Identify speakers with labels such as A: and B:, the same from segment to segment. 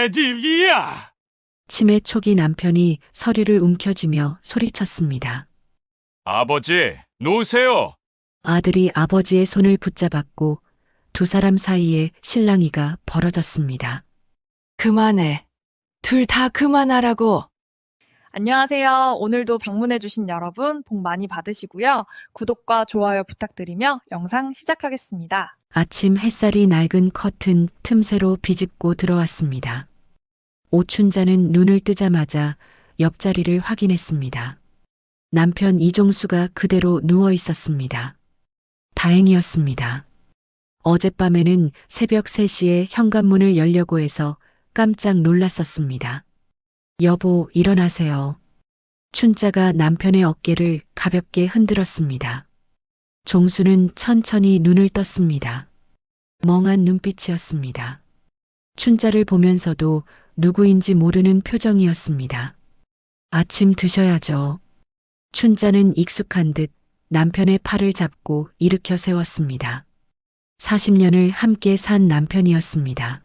A: 내 집이야!
B: 치매 초기 남편이 서류를 움켜쥐며 소리쳤습니다.
A: 아버지, 놓으세요!
B: 아들이 아버지의 손을 붙잡았고 두 사람 사이에 실랑이가 벌어졌습니다.
C: 그만해. 둘 다 그만하라고.
D: 안녕하세요. 오늘도 방문해주신 여러분 복 많이 받으시고요. 구독과 좋아요 부탁드리며 영상 시작하겠습니다.
B: 아침 햇살이 낡은 커튼 틈새로 비집고 들어왔습니다. 오춘자는 눈을 뜨자마자 옆자리를 확인했습니다. 남편 이종수가 그대로 누워 있었습니다. 다행이었습니다. 어젯밤에는 새벽 3시에 현관문을 열려고 해서 깜짝 놀랐었습니다. 여보, 일어나세요. 춘자가 남편의 어깨를 가볍게 흔들었습니다. 종수는 천천히 눈을 떴습니다. 멍한 눈빛이었습니다. 춘자를 보면서도 누구인지 모르는 표정이었습니다. 아침 드셔야죠. 춘자는 익숙한 듯 남편의 팔을 잡고 일으켜 세웠습니다. 40년을 함께 산 남편이었습니다.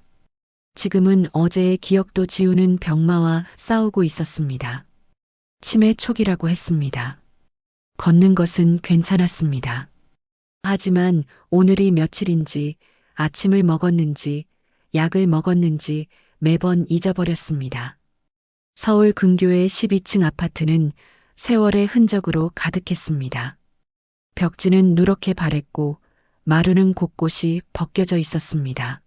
B: 지금은 어제의 기억도 지우는 병마와 싸우고 있었습니다. 치매 초기라고 했습니다. 걷는 것은 괜찮았습니다. 하지만 오늘이 며칠인지, 아침을 먹었는지, 약을 먹었는지 매번 잊어버렸습니다. 서울 근교의 12층 아파트는 세월의 흔적으로 가득했습니다. 벽지는 누렇게 바랬고 마루는 곳곳이 벗겨져 있었습니다.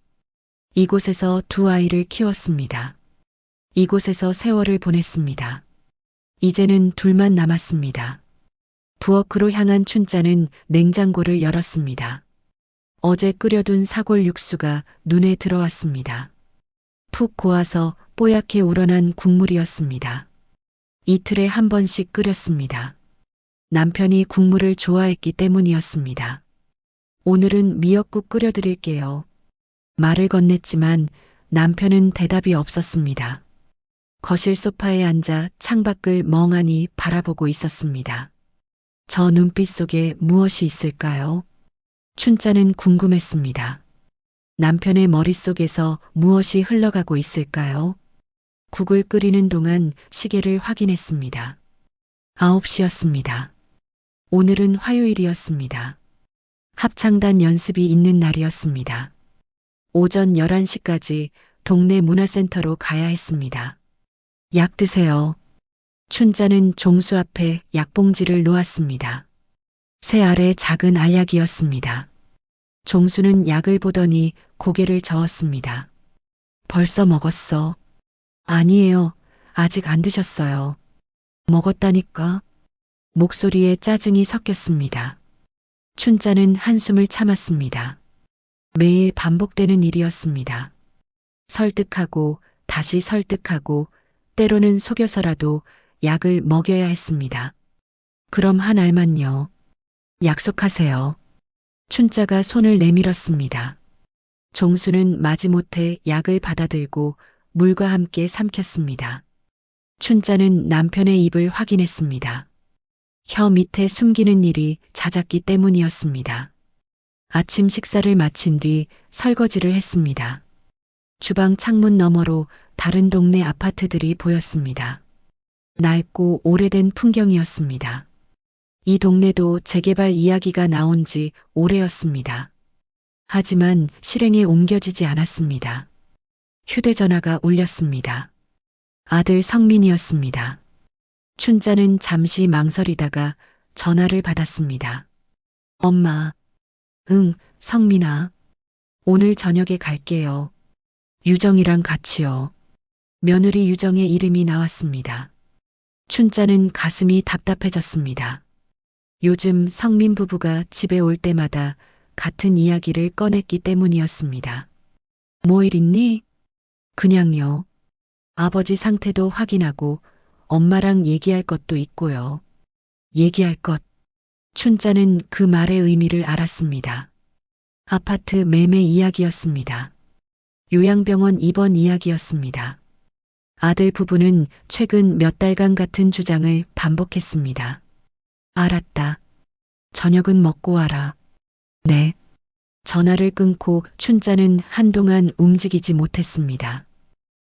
B: 이곳에서 두 아이를 키웠습니다. 이곳에서 세월을 보냈습니다. 이제는 둘만 남았습니다. 부엌으로 향한 춘자는 냉장고를 열었습니다. 어제 끓여둔 사골 육수가 눈에 들어왔습니다. 푹 고아서 뽀얗게 우러난 국물이었습니다. 이틀에 한 번씩 끓였습니다. 남편이 국물을 좋아했기 때문이었습니다. 오늘은 미역국 끓여드릴게요. 말을 건넸지만 남편은 대답이 없었습니다. 거실 소파에 앉아 창밖을 멍하니 바라보고 있었습니다. 저 눈빛 속에 무엇이 있을까요? 춘자는 궁금했습니다. 남편의 머릿속에서 무엇이 흘러가고 있을까요? 국을 끓이는 동안 시계를 확인했습니다. 9시였습니다. 오늘은 화요일이었습니다. 합창단 연습이 있는 날이었습니다. 오전 11시까지 동네 문화센터로 가야 했습니다. 약 드세요. 춘자는 종수 앞에 약봉지를 놓았습니다. 새 알의 작은 알약이었습니다. 종수는 약을 보더니 고개를 저었습니다. 벌써 먹었어. 아니에요. 아직 안 드셨어요. 먹었다니까. 목소리에 짜증이 섞였습니다. 춘자는 한숨을 참았습니다. 매일 반복되는 일이었습니다. 설득하고 다시 설득하고 때로는 속여서라도 약을 먹여야 했습니다. 그럼 한 알만요. 약속하세요. 춘자가 손을 내밀었습니다. 종수는 마지못해 약을 받아들고 물과 함께 삼켰습니다. 춘자는 남편의 입을 확인했습니다. 혀 밑에 숨기는 일이 잦았기 때문이었습니다. 아침 식사를 마친 뒤 설거지를 했습니다. 주방 창문 너머로 다른 동네 아파트들이 보였습니다. 낡고 오래된 풍경이었습니다. 이 동네도 재개발 이야기가 나온 지 오래였습니다. 하지만 실행에 옮겨지지 않았습니다. 휴대전화가 울렸습니다. 아들 성민이었습니다. 춘자는 잠시 망설이다가 전화를 받았습니다. 엄마. 응, 성민아. 오늘 저녁에 갈게요. 유정이랑 같이요. 며느리 유정의 이름이 나왔습니다. 춘자는 가슴이 답답해졌습니다. 요즘 성민 부부가 집에 올 때마다 같은 이야기를 꺼냈기 때문이었습니다. 뭐 일 있니? 그냥요. 아버지 상태도 확인하고 엄마랑 얘기할 것도 있고요. 얘기할 것. 춘자는 그 말의 의미를 알았습니다. 아파트 매매 이야기였습니다. 요양병원 입원 이야기였습니다. 아들 부부는 최근 몇 달간 같은 주장을 반복했습니다. 알았다. 저녁은 먹고 와라. 네. 전화를 끊고 춘자는 한동안 움직이지 못했습니다.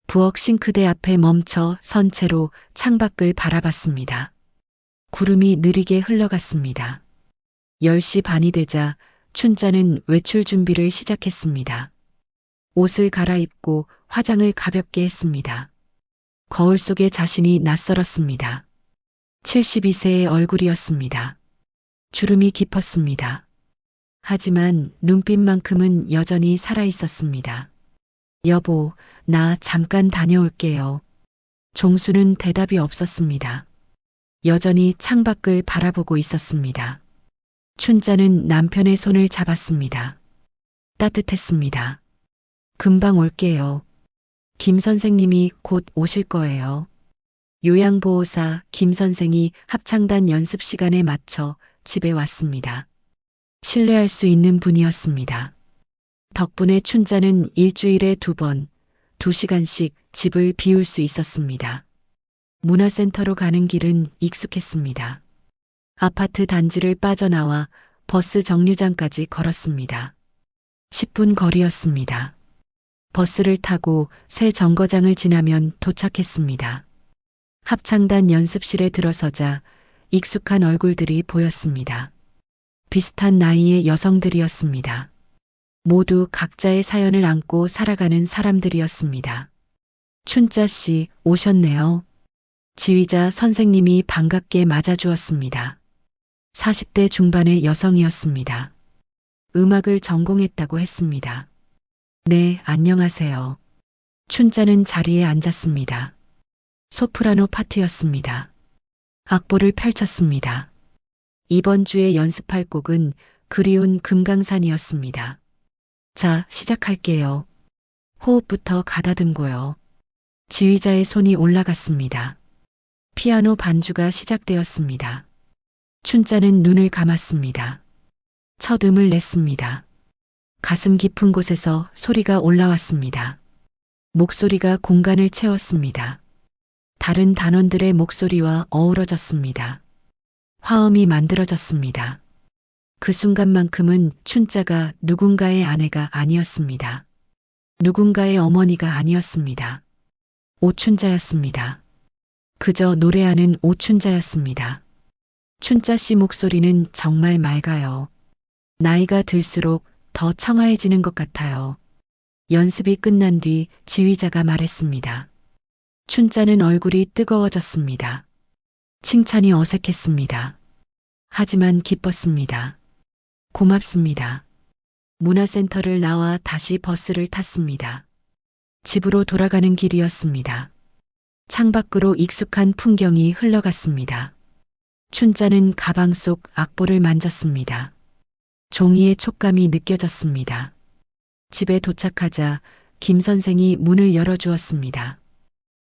B: 부엌 싱크대 앞에 멈춰 선 채로 창밖을 바라봤습니다. 구름이 느리게 흘러갔습니다. 10시 반이 되자 춘자는 외출 준비를 시작했습니다. 옷을 갈아입고 화장을 가볍게 했습니다. 거울 속에 자신이 낯설었습니다. 72세의 얼굴이었습니다. 주름이 깊었습니다. 하지만 눈빛만큼은 여전히 살아있었습니다. 여보, 나 잠깐 다녀올게요. 종수는 대답이 없었습니다. 여전히 창밖을 바라보고 있었습니다. 춘자는 남편의 손을 잡았습니다. 따뜻했습니다. 금방 올게요. 김 선생님이 곧 오실 거예요. 요양보호사 김 선생이 합창단 연습 시간에 맞춰 집에 왔습니다. 신뢰할 수 있는 분이었습니다. 덕분에 춘자는 일주일에 2번, 2시간씩 집을 비울 수 있었습니다. 문화센터로 가는 길은 익숙했습니다. 아파트 단지를 빠져나와 버스 정류장까지 걸었습니다. 10분 거리였습니다. 버스를 타고 새 정거장을 지나면 도착했습니다. 합창단 연습실에 들어서자 익숙한 얼굴들이 보였습니다. 비슷한 나이의 여성들이었습니다. 모두 각자의 사연을 안고 살아가는 사람들이었습니다. 춘자 씨 오셨네요. 지휘자 선생님이 반갑게 맞아주었습니다. 40대 중반의 여성이었습니다. 음악을 전공했다고 했습니다. 네, 안녕하세요. 춘자는 자리에 앉았습니다. 소프라노 파트였습니다. 악보를 펼쳤습니다. 이번 주에 연습할 곡은 그리운 금강산이었습니다. 자, 시작할게요. 호흡부터 가다듬고요. 지휘자의 손이 올라갔습니다. 피아노 반주가 시작되었습니다. 춘자는 눈을 감았습니다. 첫 음을 냈습니다. 가슴 깊은 곳에서 소리가 올라왔습니다. 목소리가 공간을 채웠습니다. 다른 단원들의 목소리와 어우러졌습니다. 화음이 만들어졌습니다. 그 순간만큼은 춘자가 누군가의 아내가 아니었습니다. 누군가의 어머니가 아니었습니다. 오춘자였습니다. 그저 노래하는 오춘자였습니다. 춘자 씨 목소리는 정말 맑아요. 나이가 들수록 더 청아해지는 것 같아요. 연습이 끝난 뒤 지휘자가 말했습니다. 춘자는 얼굴이 뜨거워졌습니다. 칭찬이 어색했습니다. 하지만 기뻤습니다. 고맙습니다. 문화센터를 나와 다시 버스를 탔습니다. 집으로 돌아가는 길이었습니다. 창밖으로 익숙한 풍경이 흘러갔습니다. 춘자는 가방 속 악보를 만졌습니다. 종이의 촉감이 느껴졌습니다. 집에 도착하자 김 선생이 문을 열어주었습니다.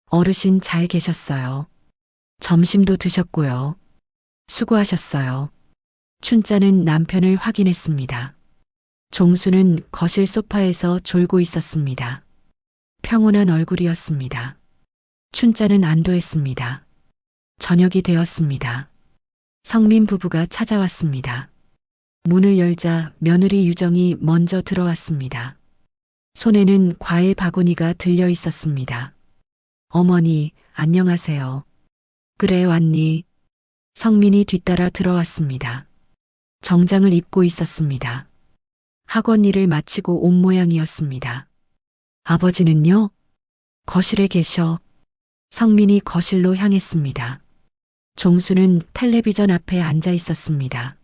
B: 어르신 잘 계셨어요. 점심도 드셨고요. 수고하셨어요. 춘자는 남편을 확인했습니다. 종수는 거실 소파에서 졸고 있었습니다. 평온한 얼굴이었습니다. 춘자는 안도했습니다. 저녁이 되었습니다. 성민 부부가 찾아왔습니다. 문을 열자 며느리 유정이 먼저 들어왔습니다. 손에는 과일 바구니가 들려 있었습니다. 어머니, 안녕하세요. 그래 왔니? 성민이 뒤따라 들어왔습니다. 정장을 입고 있었습니다. 학원 일을 마치고 온 모양이었습니다. 아버지는요? 거실에 계셔. 성민이 거실로 향했습니다. 종수는 텔레비전 앞에 앉아 있었습니다.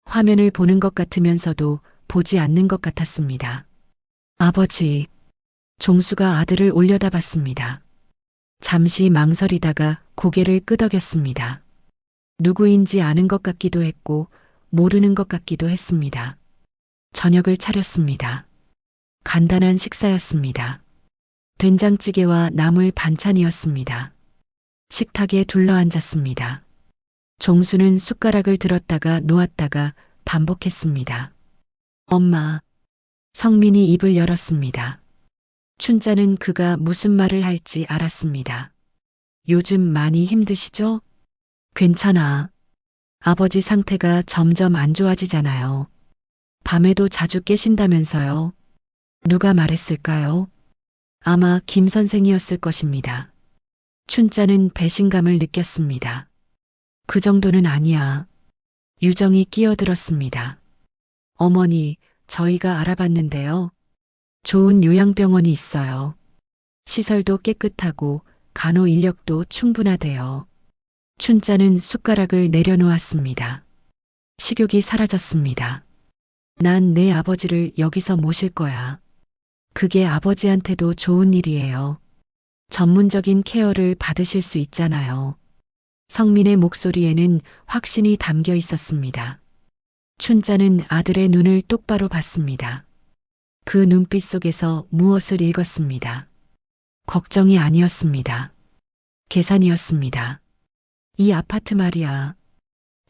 B: 화면을 보는 것 같으면서도 보지 않는 것 같았습니다. 아버지. 종수가 아들을 올려다봤습니다. 잠시 망설이다가 고개를 끄덕였습니다. 누구인지 아는 것 같기도 했고 모르는 것 같기도 했습니다. 저녁을 차렸습니다. 간단한 식사였습니다. 된장찌개와 나물 반찬이었습니다. 식탁에 둘러앉았습니다. 종수는 숟가락을 들었다가 놓았다가 반복했습니다. 엄마. 성민이 입을 열었습니다. 춘자는 그가 무슨 말을 할지 알았습니다. 요즘 많이 힘드시죠? 괜찮아. 아버지 상태가 점점 안 좋아지잖아요. 밤에도 자주 깨신다면서요. 누가 말했을까요? 아마 김 선생이었을 것입니다. 춘자는 배신감을 느꼈습니다. 그 정도는 아니야. 유정이 끼어들었습니다. 어머니, 저희가 알아봤는데요. 좋은 요양병원이 있어요. 시설도 깨끗하고 간호 인력도 충분하대요. 춘자는 숟가락을 내려놓았습니다. 식욕이 사라졌습니다. 난 내 아버지를 여기서 모실 거야. 그게 아버지한테도 좋은 일이에요. 전문적인 케어를 받으실 수 있잖아요. 성민의 목소리에는 확신이 담겨 있었습니다. 춘자는 아들의 눈을 똑바로 봤습니다. 그 눈빛 속에서 무엇을 읽었습니다. 걱정이 아니었습니다. 계산이었습니다. 이 아파트 말이야.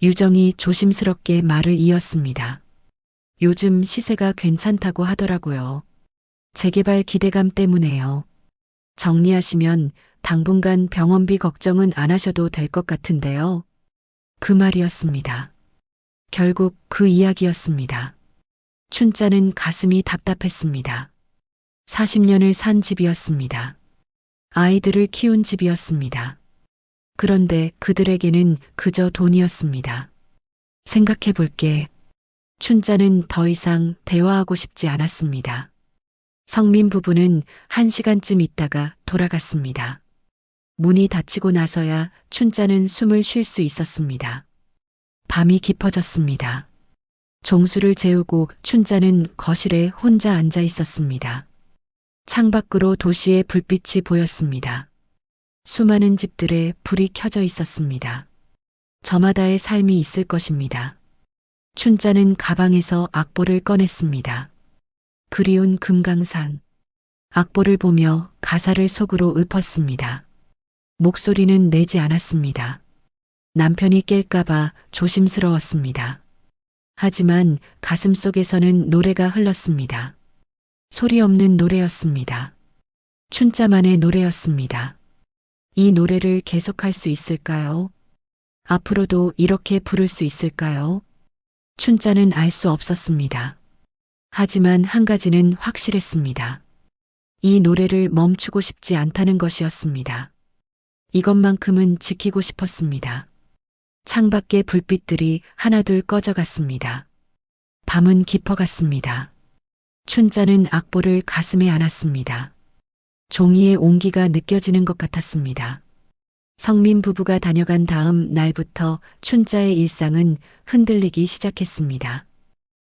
B: 유정이 조심스럽게 말을 이었습니다. 요즘 시세가 괜찮다고 하더라고요. 재개발 기대감 때문에요. 정리하시면 당분간 병원비 걱정은 안 하셔도 될 것 같은데요. 그 말이었습니다. 결국 그 이야기였습니다. 춘자는 가슴이 답답했습니다. 40년을 산 집이었습니다. 아이들을 키운 집이었습니다. 그런데 그들에게는 그저 돈이었습니다. 생각해 볼게. 춘자는 더 이상 대화하고 싶지 않았습니다. 성민 부부는 1시간쯤 있다가 돌아갔습니다. 문이 닫히고 나서야 춘자는 숨을 쉴 수 있었습니다. 밤이 깊어졌습니다. 종수를 재우고 춘자는 거실에 혼자 앉아 있었습니다. 창밖으로 도시의 불빛이 보였습니다. 수많은 집들에 불이 켜져 있었습니다. 저마다의 삶이 있을 것입니다. 춘자는 가방에서 악보를 꺼냈습니다. 그리운 금강산. 악보를 보며 가사를 속으로 읊었습니다. 목소리는 내지 않았습니다. 남편이 깰까봐 조심스러웠습니다. 하지만 가슴 속에서는 노래가 흘렀습니다. 소리 없는 노래였습니다. 춘자만의 노래였습니다. 이 노래를 계속할 수 있을까요? 앞으로도 이렇게 부를 수 있을까요? 춘자는 알 수 없었습니다. 하지만 한 가지는 확실했습니다. 이 노래를 멈추고 싶지 않다는 것이었습니다. 이것만큼은 지키고 싶었습니다. 창밖의 불빛들이 하나둘 꺼져갔습니다. 밤은 깊어갔습니다. 춘자는 악보를 가슴에 안았습니다. 종이의 온기가 느껴지는 것 같았습니다. 성민 부부가 다녀간 다음 날부터 춘자의 일상은 흔들리기 시작했습니다.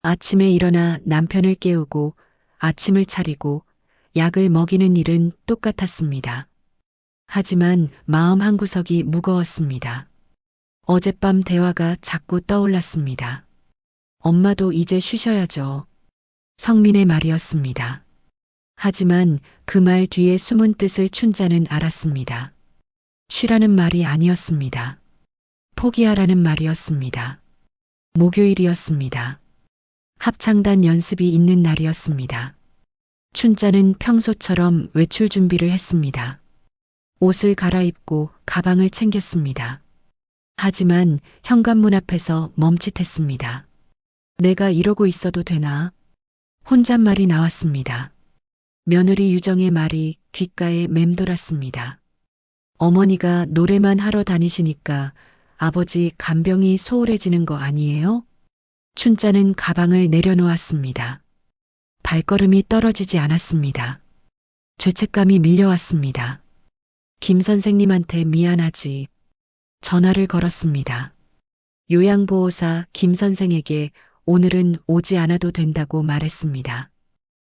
B: 아침에 일어나 남편을 깨우고 아침을 차리고 약을 먹이는 일은 똑같았습니다. 하지만 마음 한구석이 무거웠습니다. 어젯밤 대화가 자꾸 떠올랐습니다. 엄마도 이제 쉬셔야죠. 성민의 말이었습니다. 하지만 그 말 뒤에 숨은 뜻을 춘자는 알았습니다. 쉬라는 말이 아니었습니다. 포기하라는 말이었습니다. 목요일이었습니다. 합창단 연습이 있는 날이었습니다. 춘자는 평소처럼 외출 준비를 했습니다. 옷을 갈아입고 가방을 챙겼습니다. 하지만 현관문 앞에서 멈칫했습니다. 내가 이러고 있어도 되나? 혼잣말이 나왔습니다. 며느리 유정의 말이 귓가에 맴돌았습니다. 어머니가 노래만 하러 다니시니까 아버지 간병이 소홀해지는 거 아니에요? 춘자는 가방을 내려놓았습니다. 발걸음이 떨어지지 않았습니다. 죄책감이 밀려왔습니다. 김 선생님한테 미안하지. 전화를 걸었습니다. 요양보호사 김 선생에게 오늘은 오지 않아도 된다고 말했습니다.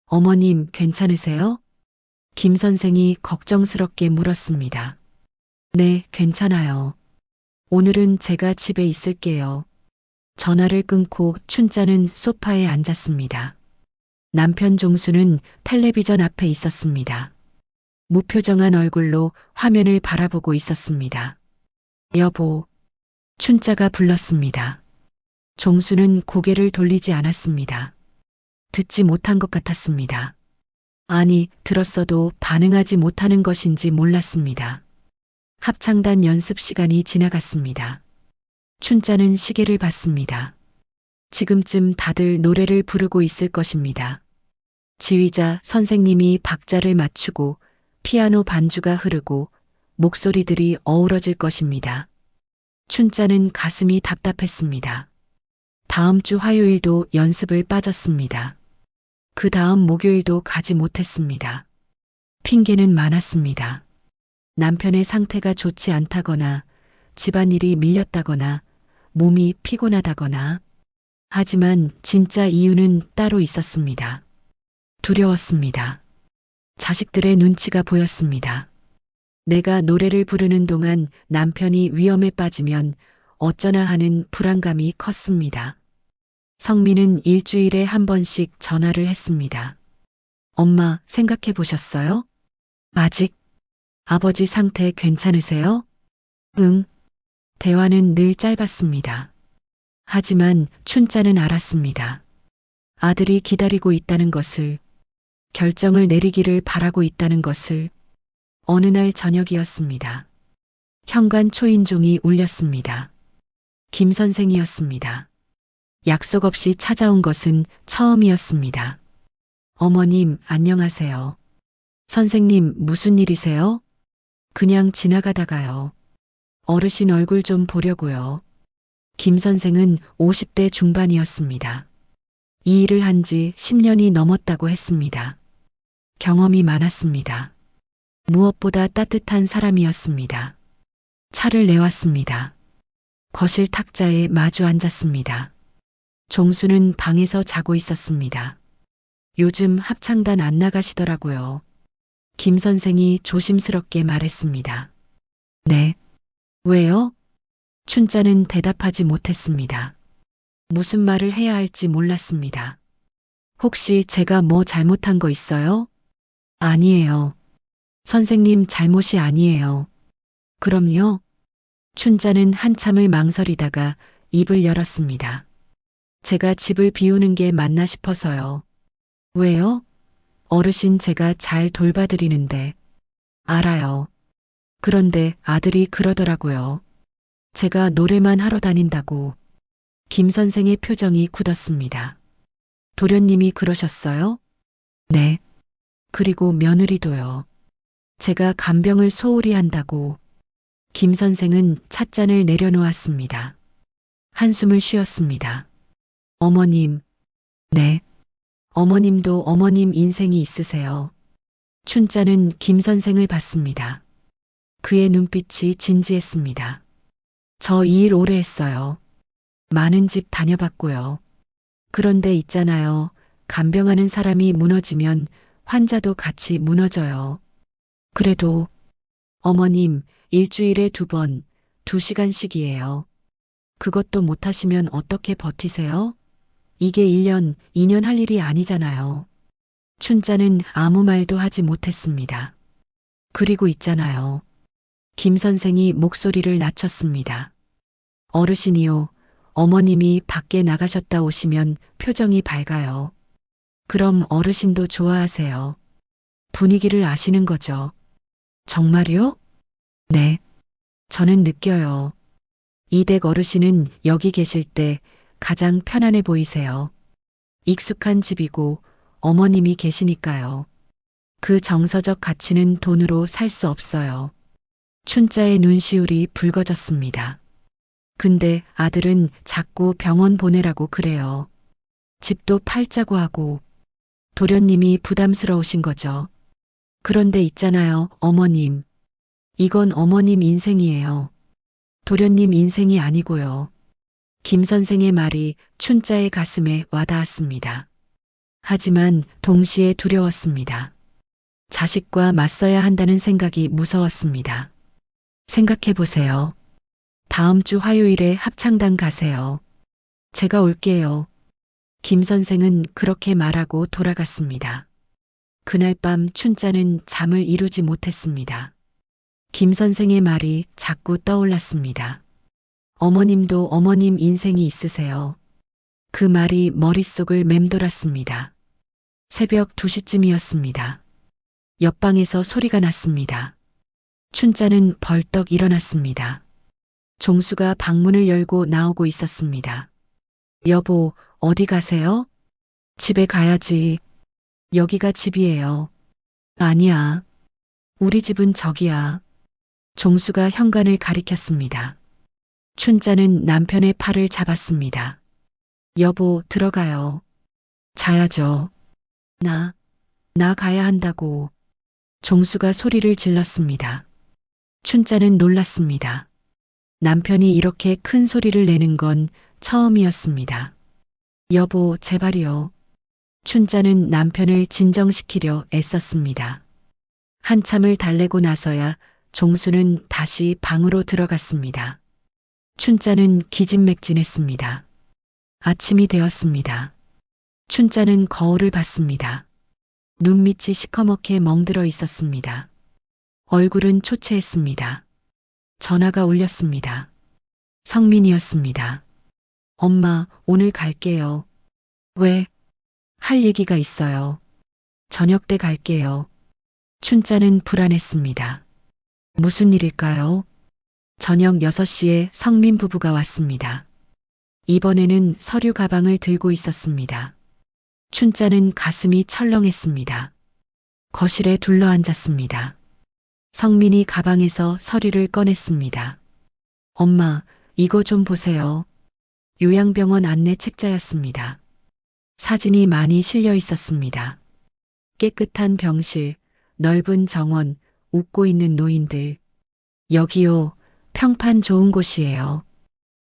B: 어머님 괜찮으세요? 김 선생이 걱정스럽게 물었습니다. 네, 괜찮아요. 오늘은 제가 집에 있을게요. 전화를 끊고 춘자는 소파에 앉았습니다. 남편 종수는 텔레비전 앞에 있었습니다. 무표정한 얼굴로 화면을 바라보고 있었습니다. 여보, 춘자가 불렀습니다. 종수는 고개를 돌리지 않았습니다. 듣지 못한 것 같았습니다. 아니, 들었어도 반응하지 못하는 것인지 몰랐습니다. 합창단 연습 시간이 지나갔습니다. 춘자는 시계를 봤습니다. 지금쯤 다들 노래를 부르고 있을 것입니다. 지휘자 선생님이 박자를 맞추고 피아노 반주가 흐르고 목소리들이 어우러질 것입니다. 춘자는 가슴이 답답했습니다. 다음 주 화요일도 연습을 빠졌습니다. 그 다음 목요일도 가지 못했습니다. 핑계는 많았습니다. 남편의 상태가 좋지 않다거나 집안일이 밀렸다거나 몸이 피곤하다거나. 하지만 진짜 이유는 따로 있었습니다. 두려웠습니다. 자식들의 눈치가 보였습니다. 내가 노래를 부르는 동안 남편이 위험에 빠지면 어쩌나 하는 불안감이 컸습니다. 성민은 일주일에 한 번씩 전화를 했습니다. 엄마, 생각해 보셨어요? 아직? 아버지 상태 괜찮으세요? 응. 대화는 늘 짧았습니다. 하지만 춘자는 알았습니다. 아들이 기다리고 있다는 것을, 결정을 내리기를 바라고 있다는 것을. 어느 날 저녁이었습니다. 현관 초인종이 울렸습니다. 김 선생이었습니다. 약속 없이 찾아온 것은 처음이었습니다. 어머님, 안녕하세요. 선생님, 무슨 일이세요? 그냥 지나가다가요. 어르신 얼굴 좀 보려고요. 김 선생은 50대 중반이었습니다. 이 일을 한 지 10년이 넘었다고 했습니다. 경험이 많았습니다. 무엇보다 따뜻한 사람이었습니다. 차를 내왔습니다. 거실 탁자에 마주 앉았습니다. 종수는 방에서 자고 있었습니다. 요즘 합창단 안 나가시더라고요. 김 선생이 조심스럽게 말했습니다. 네. 왜요? 춘자는 대답하지 못했습니다. 무슨 말을 해야 할지 몰랐습니다. 혹시 제가 뭐 잘못한 거 있어요? 아니에요. 선생님 잘못이 아니에요. 그럼요. 춘자는 한참을 망설이다가 입을 열었습니다. 제가 집을 비우는 게 맞나 싶어서요. 왜요? 어르신 제가 잘 돌봐드리는데. 알아요. 그런데 아들이 그러더라고요. 제가 노래만 하러 다닌다고. 김 선생의 표정이 굳었습니다. 도련님이 그러셨어요? 네. 그리고 며느리도요. 제가 간병을 소홀히 한다고. 김 선생은 찻잔을 내려놓았습니다. 한숨을 쉬었습니다. 어머님. 네. 어머님도 어머님 인생이 있으세요. 춘자는 김 선생을 봤습니다. 그의 눈빛이 진지했습니다. 저 이 일 오래 했어요. 많은 집 다녀봤고요. 그런데 있잖아요. 간병하는 사람이 무너지면 환자도 같이 무너져요. 그래도 어머님 일주일에 2번, 2시간씩이에요. 그것도 못하시면 어떻게 버티세요? 이게 1년, 2년 할 일이 아니잖아요. 춘자는 아무 말도 하지 못했습니다. 그리고 있잖아요. 김 선생이 목소리를 낮췄습니다. 어르신이요. 어머님이 밖에 나가셨다 오시면 표정이 밝아요. 그럼 어르신도 좋아하세요. 분위기를 아시는 거죠. 정말요? 네. 저는 느껴요. 이댁 어르신은 여기 계실 때 가장 편안해 보이세요. 익숙한 집이고 어머님이 계시니까요. 그 정서적 가치는 돈으로 살 수 없어요. 춘자의 눈시울이 붉어졌습니다. 근데 아들은 자꾸 병원 보내라고 그래요. 집도 팔자고 하고. 도련님이 부담스러우신 거죠. 그런데 있잖아요, 어머님. 이건 어머님 인생이에요. 도련님 인생이 아니고요. 김 선생의 말이 춘자의 가슴에 와닿았습니다. 하지만 동시에 두려웠습니다. 자식과 맞서야 한다는 생각이 무서웠습니다. 생각해 보세요. 다음 주 화요일에 합창단 가세요. 제가 올게요. 김 선생은 그렇게 말하고 돌아갔습니다. 그날 밤 춘자는 잠을 이루지 못했습니다. 김 선생의 말이 자꾸 떠올랐습니다. 어머님도 어머님 인생이 있으세요. 그 말이 머릿속을 맴돌았습니다. 새벽 2시쯤이었습니다. 옆방에서 소리가 났습니다. 춘자는 벌떡 일어났습니다. 종수가 방문을 열고 나오고 있었습니다. 여보, 어디 가세요? 집에 가야지. 여기가 집이에요. 아니야. 우리 집은 저기야. 종수가 현관을 가리켰습니다. 춘자는 남편의 팔을 잡았습니다. 여보, 들어가요. 자야죠. 나 가야 한다고. 종수가 소리를 질렀습니다. 춘자는 놀랐습니다. 남편이 이렇게 큰 소리를 내는 건 처음이었습니다. 여보, 제발이요. 춘자는 남편을 진정시키려 애썼습니다. 한참을 달래고 나서야 종수는 다시 방으로 들어갔습니다. 춘자는 기진맥진했습니다. 아침이 되었습니다. 춘자는 거울을 봤습니다. 눈밑이 시커멓게 멍들어 있었습니다. 얼굴은 초췌했습니다. 전화가 울렸습니다. 성민이었습니다. 엄마, 오늘 갈게요. 왜? 할 얘기가 있어요. 저녁 때 갈게요. 춘자는 불안했습니다. 무슨 일일까요? 저녁 6시에 성민 부부가 왔습니다. 이번에는 서류 가방을 들고 있었습니다. 춘자는 가슴이 철렁했습니다. 거실에 둘러앉았습니다. 성민이 가방에서 서류를 꺼냈습니다. 엄마, 이거 좀 보세요. 요양병원 안내 책자였습니다. 사진이 많이 실려 있었습니다. 깨끗한 병실, 넓은 정원, 웃고 있는 노인들. 여기요, 평판 좋은 곳이에요.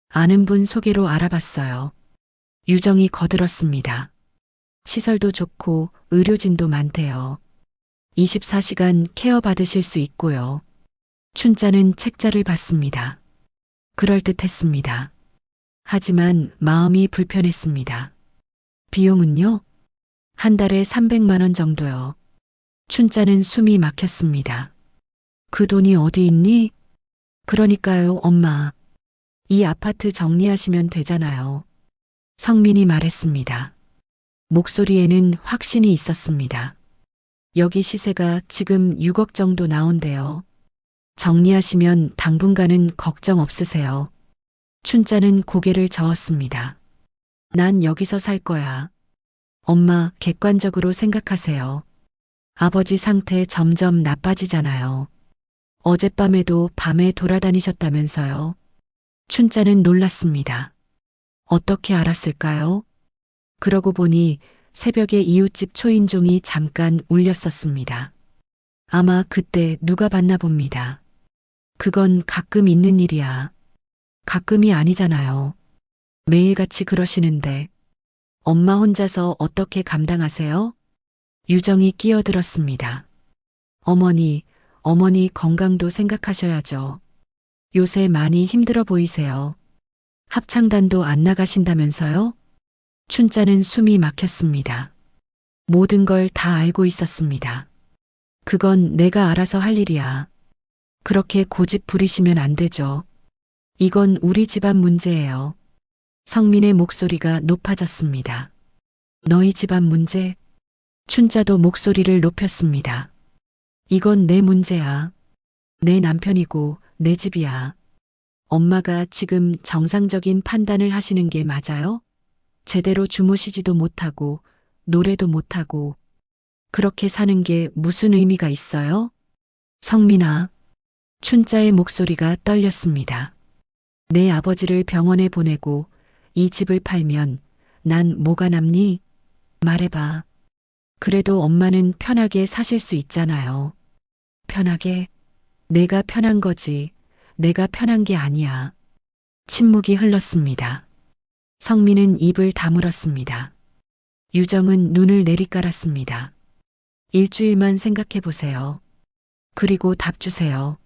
B: 아는 분 소개로 알아봤어요. 유정이 거들었습니다. 시설도 좋고 의료진도 많대요. 24시간 케어 받으실 수 있고요. 춘자는 책자를 봤습니다. 그럴듯했습니다. 하지만 마음이 불편했습니다. 비용은요? 한 달에 300만 원 정도요. 춘자는 숨이 막혔습니다. 그 돈이 어디 있니? 그러니까요, 엄마. 이 아파트 정리하시면 되잖아요. 성민이 말했습니다. 목소리에는 확신이 있었습니다. 여기 시세가 지금 6억 정도 나온대요. 정리하시면 당분간은 걱정 없으세요. 춘자는 고개를 저었습니다. 난 여기서 살 거야. 엄마, 객관적으로 생각하세요. 아버지 상태 점점 나빠지잖아요. 어젯밤에도 밤에 돌아다니셨다면서요. 춘자는 놀랐습니다. 어떻게 알았을까요? 그러고 보니 새벽에 이웃집 초인종이 잠깐 울렸었습니다. 아마 그때 누가 봤나 봅니다. 그건 가끔 있는 일이야. 가끔이 아니잖아요. 매일같이 그러시는데 엄마 혼자서 어떻게 감당하세요? 유정이 끼어들었습니다. 어머니 건강도 생각하셔야죠. 요새 많이 힘들어 보이세요. 합창단도 안 나가신다면서요? 춘자는 숨이 막혔습니다. 모든 걸 다 알고 있었습니다. 그건 내가 알아서 할 일이야. 그렇게 고집 부리시면 안 되죠. 이건 우리 집안 문제예요. 성민의 목소리가 높아졌습니다. 너희 집안 문제? 춘자도 목소리를 높였습니다. 이건 내 문제야. 내 남편이고 내 집이야. 엄마가 지금 정상적인 판단을 하시는 게 맞아요? 제대로 주무시지도 못하고 노래도 못하고 그렇게 사는 게 무슨 의미가 있어요? 성민아. 춘자의 목소리가 떨렸습니다. 내 아버지를 병원에 보내고 이 집을 팔면 난 뭐가 남니? 말해봐. 그래도 엄마는 편하게 사실 수 있잖아요. 편하게? 내가 편한 거지. 내가 편한 게 아니야. 침묵이 흘렀습니다. 성민은 입을 다물었습니다. 유정은 눈을 내리깔았습니다. 일주일만 생각해 보세요. 그리고 답 주세요.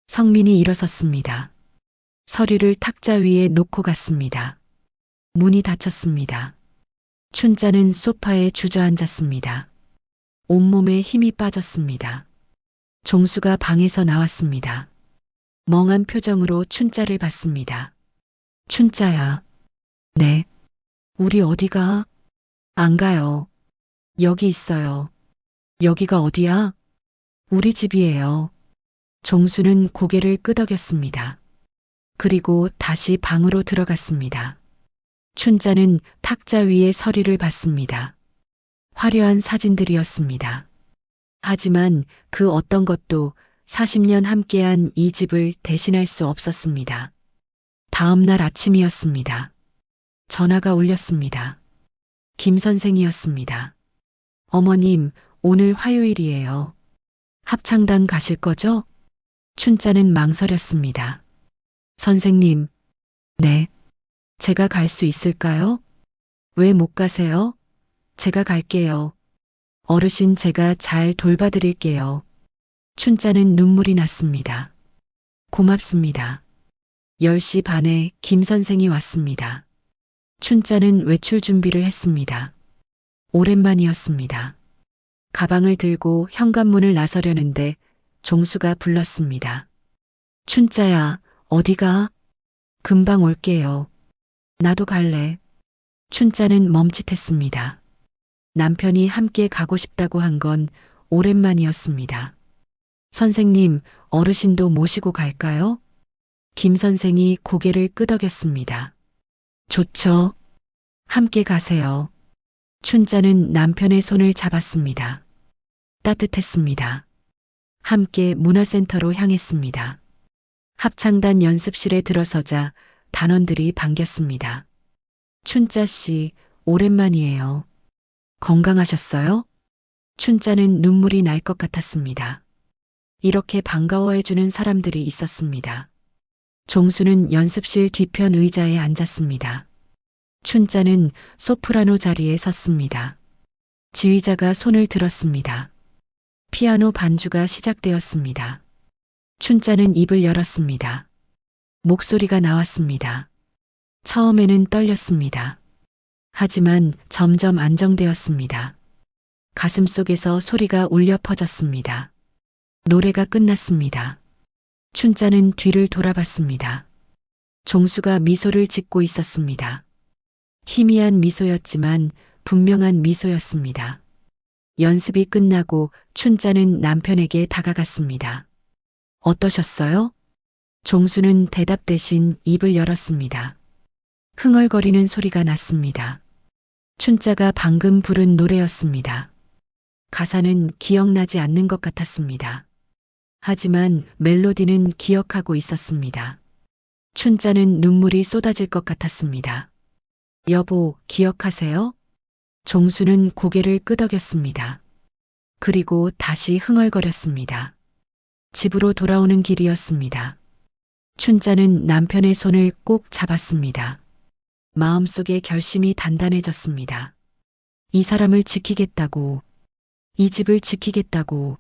B: 성민이 일어섰습니다. 서류를 탁자 위에 놓고 갔습니다. 문이 닫혔습니다. 춘자는 소파에 주저앉았습니다. 온몸에 힘이 빠졌습니다. 종수가 방에서 나왔습니다. 멍한 표정으로 춘자를 봤습니다. 춘자야. 네. 우리 어디가? 안 가요. 여기 있어요. 여기가 어디야? 우리 집이에요. 종수는 고개를 끄덕였습니다. 그리고 다시 방으로 들어갔습니다. 춘자는 탁자 위에 서류를 봤습니다. 화려한 사진들이었습니다. 하지만 그 어떤 것도 40년 함께한 이 집을 대신할 수 없었습니다. 다음 날 아침이었습니다. 전화가 울렸습니다. 김 선생이었습니다. 어머님, 오늘 화요일이에요. 합창단 가실 거죠? 춘자는 망설였습니다. 선생님, 네. 제가 갈 수 있을까요? 왜 못 가세요? 제가 갈게요. 어르신 제가 잘 돌봐드릴게요. 춘자는 눈물이 났습니다. 고맙습니다. 10시 반에 김 선생이 왔습니다. 춘자는 외출 준비를 했습니다. 오랜만이었습니다. 가방을 들고 현관문을 나서려는데 종수가 불렀습니다. 춘자야, 어디가? 금방 올게요. 나도 갈래. 춘자는 멈칫했습니다. 남편이 함께 가고 싶다고 한 건 오랜만이었습니다. 선생님, 어르신도 모시고 갈까요? 김 선생이 고개를 끄덕였습니다. 좋죠. 함께 가세요. 춘자는 남편의 손을 잡았습니다. 따뜻했습니다. 함께 문화센터로 향했습니다. 합창단 연습실에 들어서자 단원들이 반겼습니다. 춘자 씨, 오랜만이에요. 건강하셨어요? 춘자는 눈물이 날 것 같았습니다. 이렇게 반가워해주는 사람들이 있었습니다. 종수는 연습실 뒤편 의자에 앉았습니다. 춘자는 소프라노 자리에 섰습니다. 지휘자가 손을 들었습니다. 피아노 반주가 시작되었습니다. 춘자는 입을 열었습니다. 목소리가 나왔습니다. 처음에는 떨렸습니다. 하지만 점점 안정되었습니다. 가슴속에서 소리가 울려 퍼졌습니다. 노래가 끝났습니다. 춘자는 뒤를 돌아봤습니다. 종수가 미소를 짓고 있었습니다. 희미한 미소였지만 분명한 미소였습니다. 연습이 끝나고 춘자는 남편에게 다가갔습니다. 어떠셨어요? 종수는 대답 대신 입을 열었습니다. 흥얼거리는 소리가 났습니다. 춘자가 방금 부른 노래였습니다. 가사는 기억나지 않는 것 같았습니다. 하지만 멜로디는 기억하고 있었습니다. 춘자는 눈물이 쏟아질 것 같았습니다. 여보, 기억하세요? 종수는 고개를 끄덕였습니다. 그리고 다시 흥얼거렸습니다. 집으로 돌아오는 길이었습니다. 춘자는 남편의 손을 꼭 잡았습니다. 마음속에 결심이 단단해졌습니다. 이 사람을 지키겠다고, 이 집을 지키겠다고,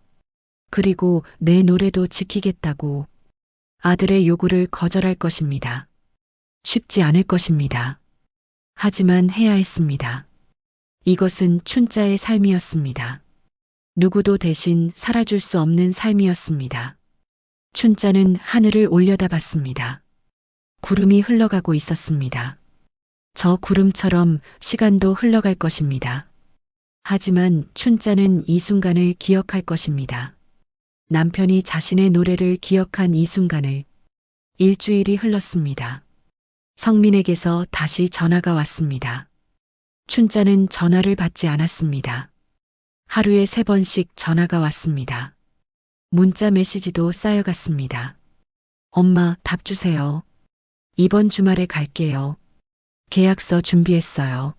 B: 그리고 내 노래도 지키겠다고, 아들의 요구를 거절할 것입니다. 쉽지 않을 것입니다. 하지만 해야 했습니다. 이것은 춘자의 삶이었습니다. 누구도 대신 살아줄 수 없는 삶이었습니다. 춘자는 하늘을 올려다봤습니다. 구름이 흘러가고 있었습니다. 저 구름처럼 시간도 흘러갈 것입니다. 하지만 춘자는 이 순간을 기억할 것입니다. 남편이 자신의 노래를 기억한 이 순간을. 일주일이 흘렀습니다. 성민에게서 다시 전화가 왔습니다. 춘자는 전화를 받지 않았습니다. 하루에 3번씩 전화가 왔습니다. 문자 메시지도 쌓여갔습니다. 엄마, 답 주세요. 이번 주말에 갈게요. 계약서 준비했어요.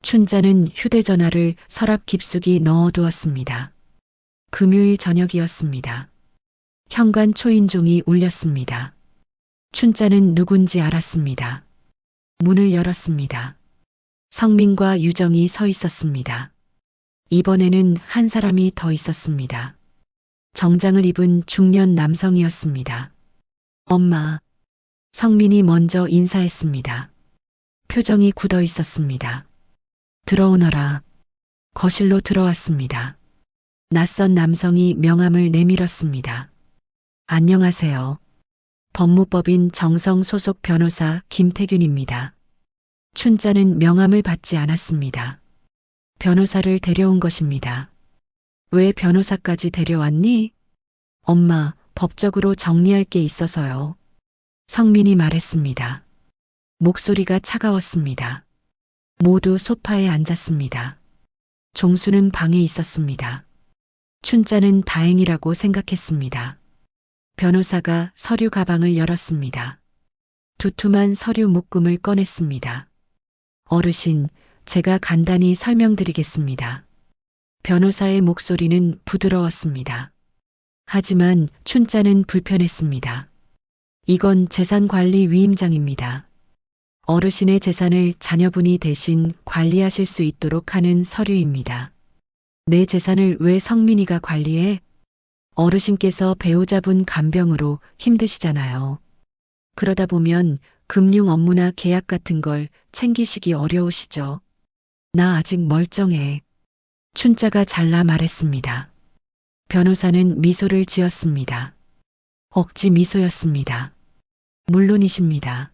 B: 춘자는 휴대전화를 서랍 깊숙이 넣어두었습니다. 금요일 저녁이었습니다. 현관 초인종이 울렸습니다. 춘자는 누군지 알았습니다. 문을 열었습니다. 성민과 유정이 서 있었습니다. 이번에는 한 사람이 더 있었습니다. 정장을 입은 중년 남성이었습니다. 엄마. 성민이 먼저 인사했습니다. 표정이 굳어 있었습니다. 들어오너라. 거실로 들어왔습니다. 낯선 남성이 명함을 내밀었습니다. 안녕하세요. 법무법인 정성 소속 변호사 김태균입니다. 춘자는 명함을 받지 않았습니다. 변호사를 데려온 것입니다. 왜 변호사까지 데려왔니? 엄마, 법적으로 정리할 게 있어서요. 성민이 말했습니다. 목소리가 차가웠습니다. 모두 소파에 앉았습니다. 종수는 방에 있었습니다. 춘자는 다행이라고 생각했습니다. 변호사가 서류 가방을 열었습니다. 두툼한 서류 묶음을 꺼냈습니다. 어르신, 제가 간단히 설명드리겠습니다. 변호사의 목소리는 부드러웠습니다. 하지만 춘자는 불편했습니다. 이건 재산관리 위임장입니다. 어르신의 재산을 자녀분이 대신 관리하실 수 있도록 하는 서류입니다. 내 재산을 왜 성민이가 관리해? 어르신께서 배우자분 간병으로 힘드시잖아요. 그러다 보면 금융 업무나 계약 같은 걸 챙기시기 어려우시죠. 나 아직 멀쩡해. 춘자가 잘라 말했습니다. 변호사는 미소를 지었습니다. 억지 미소였습니다. 물론이십니다.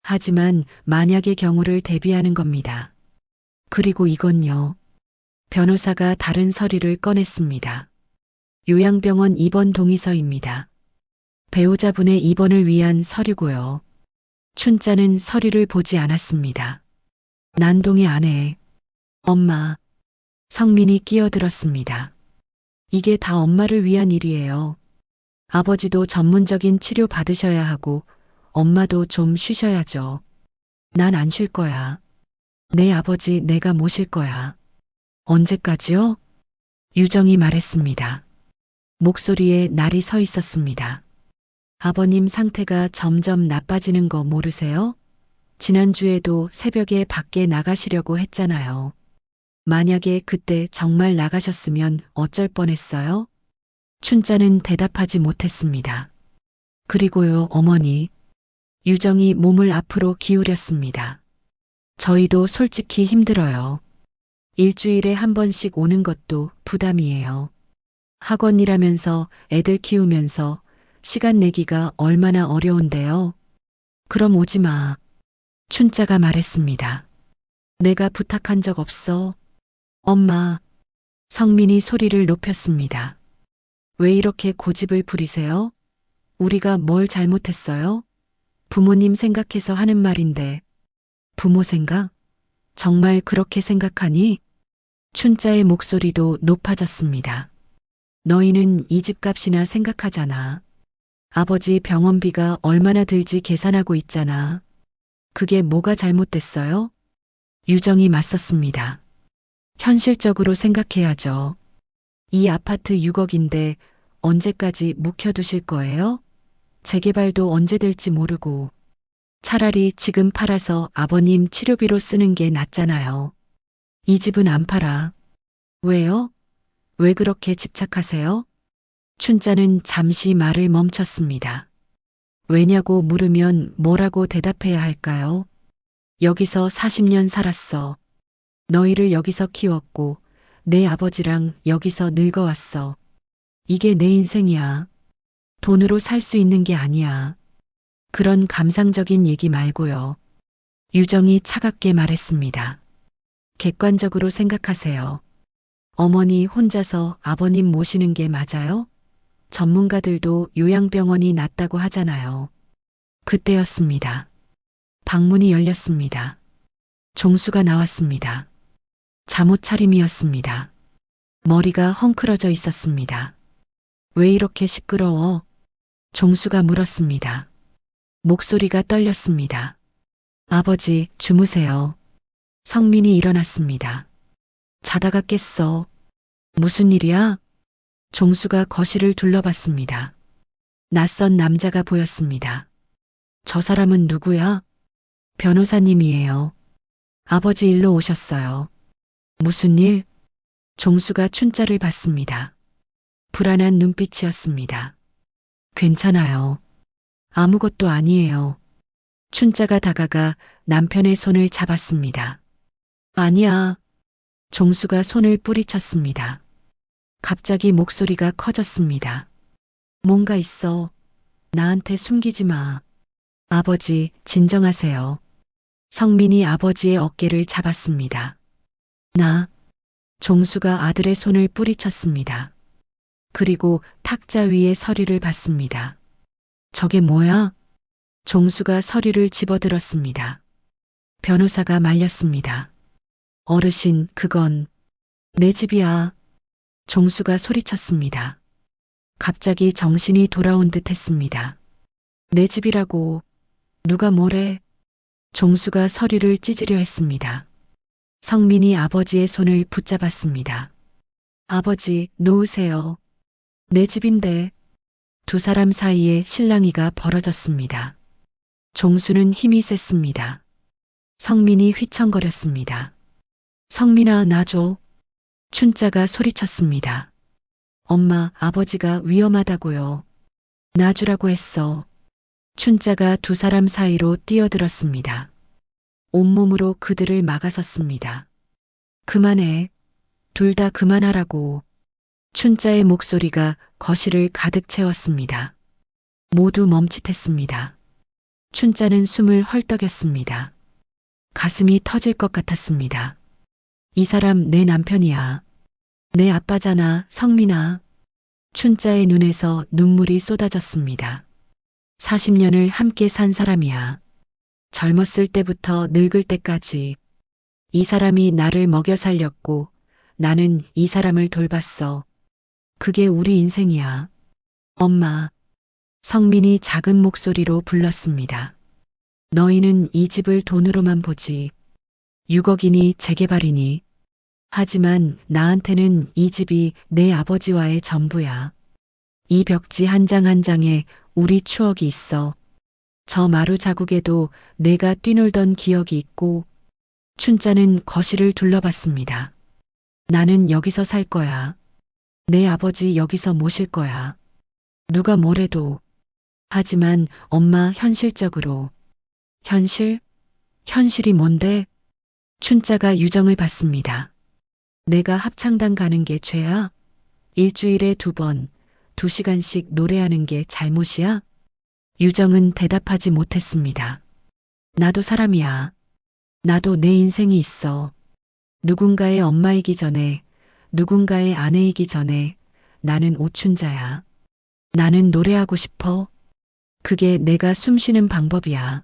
B: 하지만 만약의 경우를 대비하는 겁니다. 그리고 이건요. 변호사가 다른 서류를 꺼냈습니다. 요양병원 입원 동의서입니다. 배우자분의 입원을 위한 서류고요. 춘자는 서류를 보지 않았습니다. 난 동의 안 해. 엄마. 성민이 끼어들었습니다. 이게 다 엄마를 위한 일이에요. 아버지도 전문적인 치료 받으셔야 하고 엄마도 좀 쉬셔야죠. 난 안 쉴 거야. 내 아버지 내가 모실 거야. 언제까지요? 유정이 말했습니다. 목소리에 날이 서 있었습니다. 아버님 상태가 점점 나빠지는 거 모르세요? 지난주에도 새벽에 밖에 나가시려고 했잖아요. 만약에 그때 정말 나가셨으면 어쩔 뻔했어요? 춘자는 대답하지 못했습니다. 그리고요, 어머니. 유정이 몸을 앞으로 기울였습니다. 저희도 솔직히 힘들어요. 일주일에 한 번씩 오는 것도 부담이에요. 학원 일하면서 애들 키우면서 시간 내기가 얼마나 어려운데요. 그럼 오지 마. 춘자가 말했습니다. 내가 부탁한 적 없어. 엄마. 성민이 소리를 높였습니다. 왜 이렇게 고집을 부리세요? 우리가 뭘 잘못했어요? 부모님 생각해서 하는 말인데. 부모 생각? 정말 그렇게 생각하니? 춘자의 목소리도 높아졌습니다. 너희는 이 집값이나 생각하잖아. 아버지 병원비가 얼마나 들지 계산하고 있잖아. 그게 뭐가 잘못됐어요? 유정이 맞섰습니다. 현실적으로 생각해야죠. 이 아파트 6억인데 언제까지 묵혀두실 거예요? 재개발도 언제 될지 모르고. 차라리 지금 팔아서 아버님 치료비로 쓰는 게 낫잖아요. 이 집은 안 팔아. 왜요? 왜 그렇게 집착하세요? 춘자는 잠시 말을 멈췄습니다. 왜냐고 물으면 뭐라고 대답해야 할까요? 여기서 40년 살았어. 너희를 여기서 키웠고 내 아버지랑 여기서 늙어왔어. 이게 내 인생이야. 돈으로 살 수 있는 게 아니야. 그런 감상적인 얘기 말고요. 유정이 차갑게 말했습니다. 객관적으로 생각하세요. 어머니 혼자서 아버님 모시는 게 맞아요? 전문가들도 요양병원이 낫다고 하잖아요. 그때였습니다. 방문이 열렸습니다. 종수가 나왔습니다. 잠옷 차림이었습니다. 머리가 헝클어져 있었습니다. 왜 이렇게 시끄러워? 종수가 물었습니다. 목소리가 떨렸습니다. 아버지, 주무세요. 성민이 일어났습니다. 자다가 깼어. 무슨 일이야? 종수가 거실을 둘러봤습니다. 낯선 남자가 보였습니다. 저 사람은 누구야? 변호사님이에요. 아버지 일로 오셨어요. 무슨 일? 종수가 춘자를 봤습니다. 불안한 눈빛이었습니다. 괜찮아요. 아무것도 아니에요. 춘자가 다가가 남편의 손을 잡았습니다. 아니야. 종수가 손을 뿌리쳤습니다. 갑자기 목소리가 커졌습니다. 뭔가 있어. 나한테 숨기지 마. 아버지, 진정하세요. 성민이 아버지의 어깨를 잡았습니다. 종수가 아들의 손을 뿌리쳤습니다. 그리고 탁자 위에 서류를 봤습니다. 저게 뭐야? 종수가 서류를 집어들었습니다. 변호사가 말렸습니다. 어르신, 그건 내 집이야. 종수가 소리쳤습니다. 갑자기 정신이 돌아온 듯 했습니다. 내 집이라고. 누가 뭐래? 종수가 서류를 찢으려 했습니다. 성민이 아버지의 손을 붙잡았습니다. 아버지, 놓으세요. 내 집인데. 두 사람 사이에 실랑이가 벌어졌습니다. 종수는 힘이 셌습니다. 성민이 휘청거렸습니다. 성민아, 놔줘. 춘자가 소리쳤습니다. 엄마, 아버지가 위험하다고요. 놔주라고 했어. 춘자가 두 사람 사이로 뛰어들었습니다. 온몸으로 그들을 막아섰습니다. 그만해. 둘 다 그만하라고. 춘자의 목소리가 거실을 가득 채웠습니다. 모두 멈칫했습니다. 춘자는 숨을 헐떡였습니다. 가슴이 터질 것 같았습니다. 이 사람 내 남편이야. 내 아빠잖아, 성민아. 춘자의 눈에서 눈물이 쏟아졌습니다. 40년을 함께 산 사람이야. 젊었을 때부터 늙을 때까지. 이 사람이 나를 먹여 살렸고 나는 이 사람을 돌봤어. 그게 우리 인생이야. 엄마. 성민이 작은 목소리로 불렀습니다. 너희는 이 집을 돈으로만 보지. 6억이니 재개발이니. 하지만 나한테는 이 집이 내 아버지와의 전부야. 이 벽지 한 장 한 장에 우리 추억이 있어. 저 마루 자국에도 내가 뛰놀던 기억이 있고. 춘자는 거실을 둘러봤습니다. 나는 여기서 살 거야. 내 아버지 여기서 모실 거야. 누가 뭐래도. 하지만 엄마, 현실적으로. 현실? 현실이 뭔데? 춘자가 유정을 받습니다. 내가 합창단 가는 게 죄야? 일주일에 2번, 2시간씩 노래하는 게 잘못이야? 유정은 대답하지 못했습니다. 나도 사람이야. 나도 내 인생이 있어. 누군가의 엄마이기 전에, 누군가의 아내이기 전에 나는 오춘자야. 나는 노래하고 싶어. 그게 내가 숨쉬는 방법이야.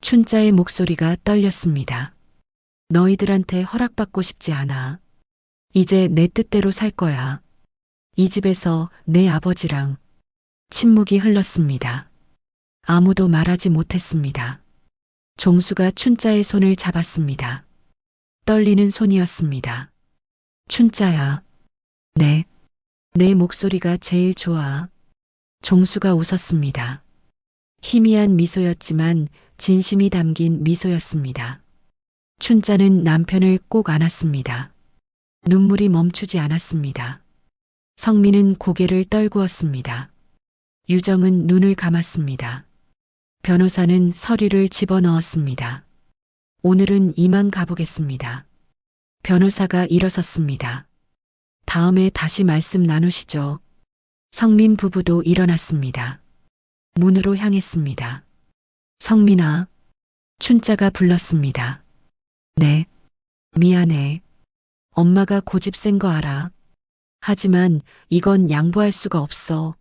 B: 춘자의 목소리가 떨렸습니다. 너희들한테 허락받고 싶지 않아. 이제 내 뜻대로 살 거야. 이 집에서 내 아버지랑. 침묵이 흘렀습니다. 아무도 말하지 못했습니다. 종수가 춘자의 손을 잡았습니다. 떨리는 손이었습니다. 춘자야. 네. 내 목소리가 제일 좋아. 종수가 웃었습니다. 희미한 미소였지만 진심이 담긴 미소였습니다. 춘자는 남편을 꼭 안았습니다. 눈물이 멈추지 않았습니다. 성민은 고개를 떨구었습니다. 유정은 눈을 감았습니다. 변호사는 서류를 집어넣었습니다. 오늘은 이만 가보겠습니다. 변호사가 일어섰습니다. 다음에 다시 말씀 나누시죠. 성민 부부도 일어났습니다. 문으로 향했습니다. 성민아. 춘자가 불렀습니다. 네. 미안해. 엄마가 고집 센 거 알아. 하지만 이건 양보할 수가 없어.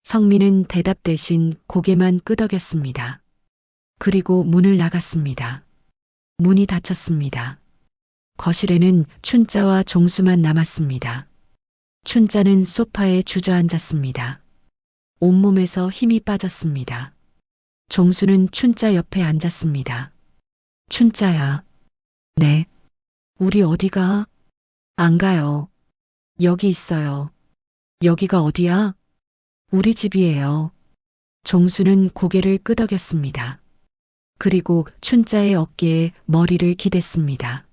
B: 성민은 대답 대신 고개만 끄덕였습니다. 그리고 문을 나갔습니다. 문이 닫혔습니다. 거실에는 춘자와 종수만 남았습니다. 춘자는 소파에 주저앉았습니다. 온몸에서 힘이 빠졌습니다. 종수는 춘자 옆에 앉았습니다. 춘자야. 네. 우리 어디가? 안 가요. 여기 있어요. 여기가 어디야? 우리 집이에요. 종수는 고개를 끄덕였습니다. 그리고 춘자의 어깨에 머리를 기댔습니다.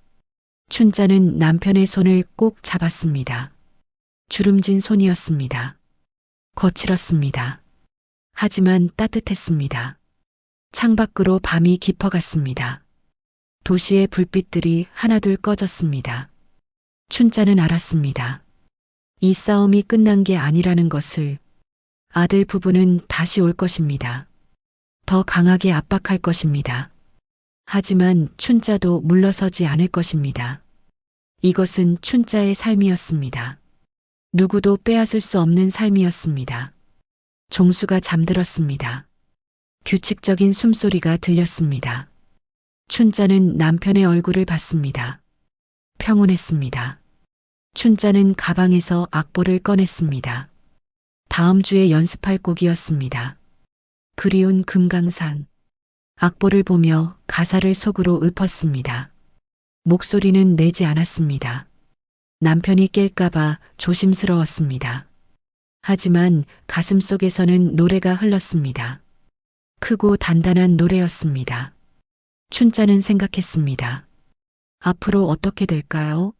B: 춘자는 남편의 손을 꼭 잡았습니다. 주름진 손이었습니다. 거칠었습니다. 하지만 따뜻했습니다. 창밖으로 밤이 깊어갔습니다. 도시의 불빛들이 하나둘 꺼졌습니다. 춘자는 알았습니다. 이 싸움이 끝난 게 아니라는 것을. 아들 부부는 다시 올 것입니다. 더 강하게 압박할 것입니다. 하지만 춘자도 물러서지 않을 것입니다. 이것은 춘자의 삶이었습니다. 누구도 빼앗을 수 없는 삶이었습니다. 종수가 잠들었습니다. 규칙적인 숨소리가 들렸습니다. 춘자는 남편의 얼굴을 봤습니다. 평온했습니다. 춘자는 가방에서 악보를 꺼냈습니다. 다음 주에 연습할 곡이었습니다. 그리운 금강산. 악보를 보며 가사를 속으로 읊었습니다. 목소리는 내지 않았습니다. 남편이 깰까봐 조심스러웠습니다. 하지만 가슴 속에서는 노래가 흘렀습니다. 크고 단단한 노래였습니다. 춘자는 생각했습니다. 앞으로 어떻게 될까요?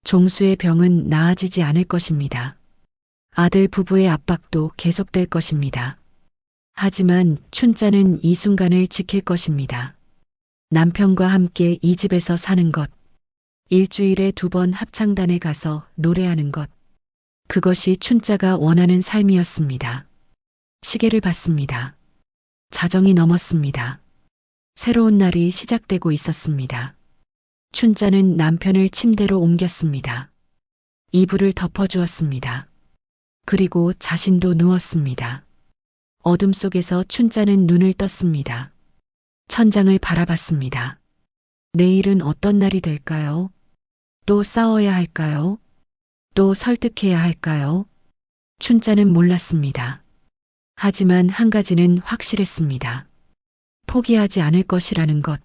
B: 종수의 병은 나아지지 않을 것입니다. 아들 부부의 압박도 계속될 것입니다. 하지만 춘자는 이 순간을 지킬 것입니다. 남편과 함께 이 집에서 사는 것, 일주일에 2번 합창단에 가서 노래하는 것, 그것이 춘자가 원하는 삶이었습니다. 시계를 봤습니다. 자정이 넘었습니다. 새로운 날이 시작되고 있었습니다. 춘자는 남편을 침대로 옮겼습니다. 이불을 덮어주었습니다. 그리고 자신도 누웠습니다. 어둠 속에서 춘자는 눈을 떴습니다. 천장을 바라봤습니다. 내일은 어떤 날이 될까요? 또 싸워야 할까요? 또 설득해야 할까요? 춘자는 몰랐습니다. 하지만 한 가지는 확실했습니다. 포기하지 않을 것이라는 것.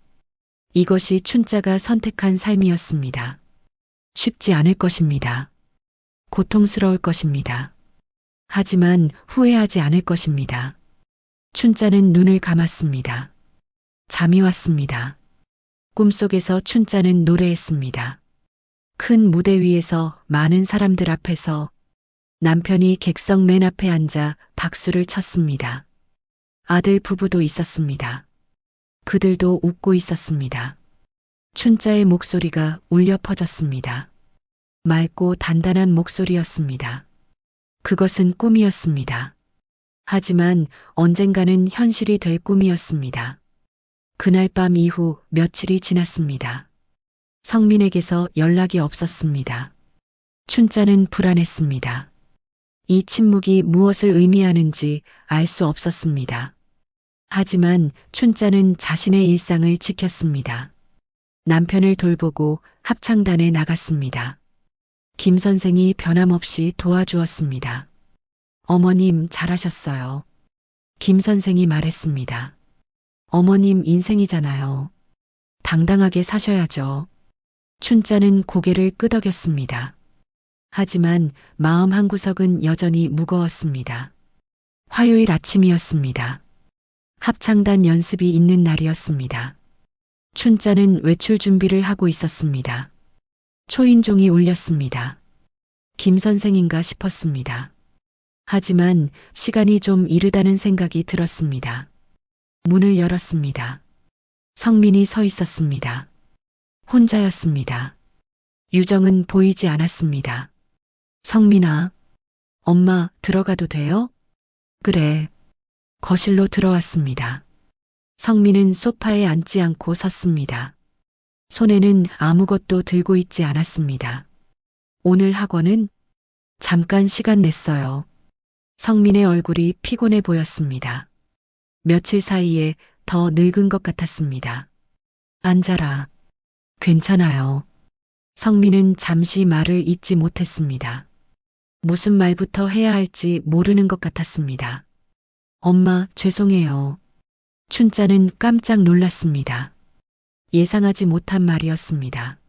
B: 이것이 춘자가 선택한 삶이었습니다. 쉽지 않을 것입니다. 고통스러울 것입니다. 하지만 후회하지 않을 것입니다. 춘자는 눈을 감았습니다. 잠이 왔습니다. 꿈속에서 춘자는 노래했습니다. 큰 무대 위에서 많은 사람들 앞에서 남편이 객석 맨 앞에 앉아 박수를 쳤습니다. 아들 부부도 있었습니다. 그들도 웃고 있었습니다. 춘자의 목소리가 울려 퍼졌습니다. 맑고 단단한 목소리였습니다. 그것은 꿈이었습니다. 하지만 언젠가는 현실이 될 꿈이었습니다. 그날 밤 이후 며칠이 지났습니다. 성민에게서 연락이 없었습니다. 춘자는 불안했습니다. 이 침묵이 무엇을 의미하는지 알 수 없었습니다. 하지만 춘자는 자신의 일상을 지켰습니다. 남편을 돌보고 합창단에 나갔습니다. 김 선생이 변함없이 도와주었습니다. 어머님 잘하셨어요. 김 선생이 말했습니다. 어머님 인생이잖아요. 당당하게 사셔야죠. 춘자는 고개를 끄덕였습니다. 하지만 마음 한구석은 여전히 무거웠습니다. 화요일 아침이었습니다. 합창단 연습이 있는 날이었습니다. 춘자는 외출 준비를 하고 있었습니다. 초인종이 울렸습니다. 김 선생인가 싶었습니다. 하지만 시간이 좀 이르다는 생각이 들었습니다. 문을 열었습니다. 성민이 서 있었습니다. 혼자였습니다. 유정은 보이지 않았습니다. 성민아, 엄마 들어가도 돼요? 그래. 거실로 들어왔습니다. 성민은 소파에 앉지 않고 섰습니다. 손에는 아무것도 들고 있지 않았습니다. 오늘 학원은 잠깐 시간 냈어요. 성민의 얼굴이 피곤해 보였습니다. 며칠 사이에 더 늙은 것 같았습니다. 앉아라. 괜찮아요. 성민은 잠시 말을 잇지 못했습니다. 무슨 말부터 해야 할지 모르는 것 같았습니다. 엄마, 죄송해요. 춘자는 깜짝 놀랐습니다. 예상하지 못한 말이었습니다.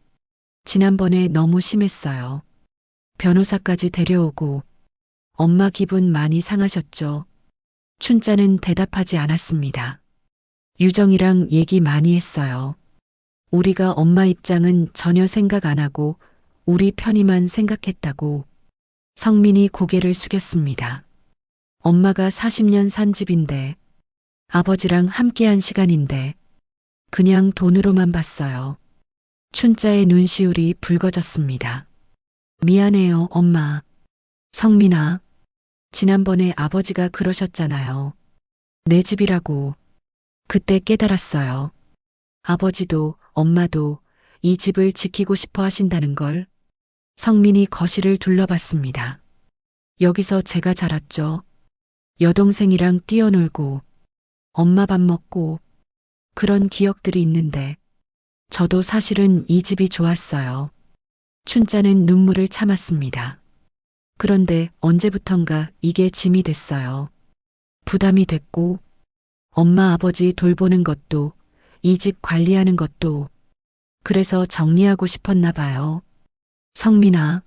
B: 지난번에 너무 심했어요. 변호사까지 데려오고 엄마 기분 많이 상하셨죠? 춘자는 대답하지 않았습니다. 유정이랑 얘기 많이 했어요. 우리가 엄마 입장은 전혀 생각 안 하고 우리 편의만 생각했다고. 성민이 고개를 숙였습니다. 엄마가 40년 산 집인데 아버지랑 함께한 시간인데 그냥 돈으로만 봤어요. 춘자의 눈시울이 붉어졌습니다. 미안해요, 엄마. 성민아, 지난번에 아버지가 그러셨잖아요. 내 집이라고. 그때 깨달았어요. 아버지도 엄마도 이 집을 지키고 싶어 하신다는 걸. 성민이 거실을 둘러봤습니다. 여기서 제가 자랐죠. 여동생이랑 뛰어놀고 엄마 밥 먹고 그런 기억들이 있는데 저도 사실은 이 집이 좋았어요. 춘자는 눈물을 참았습니다. 그런데 언제부턴가 이게 짐이 됐어요. 부담이 됐고, 엄마 아버지 돌보는 것도, 이 집 관리하는 것도, 그래서 정리하고 싶었나 봐요. 성민아.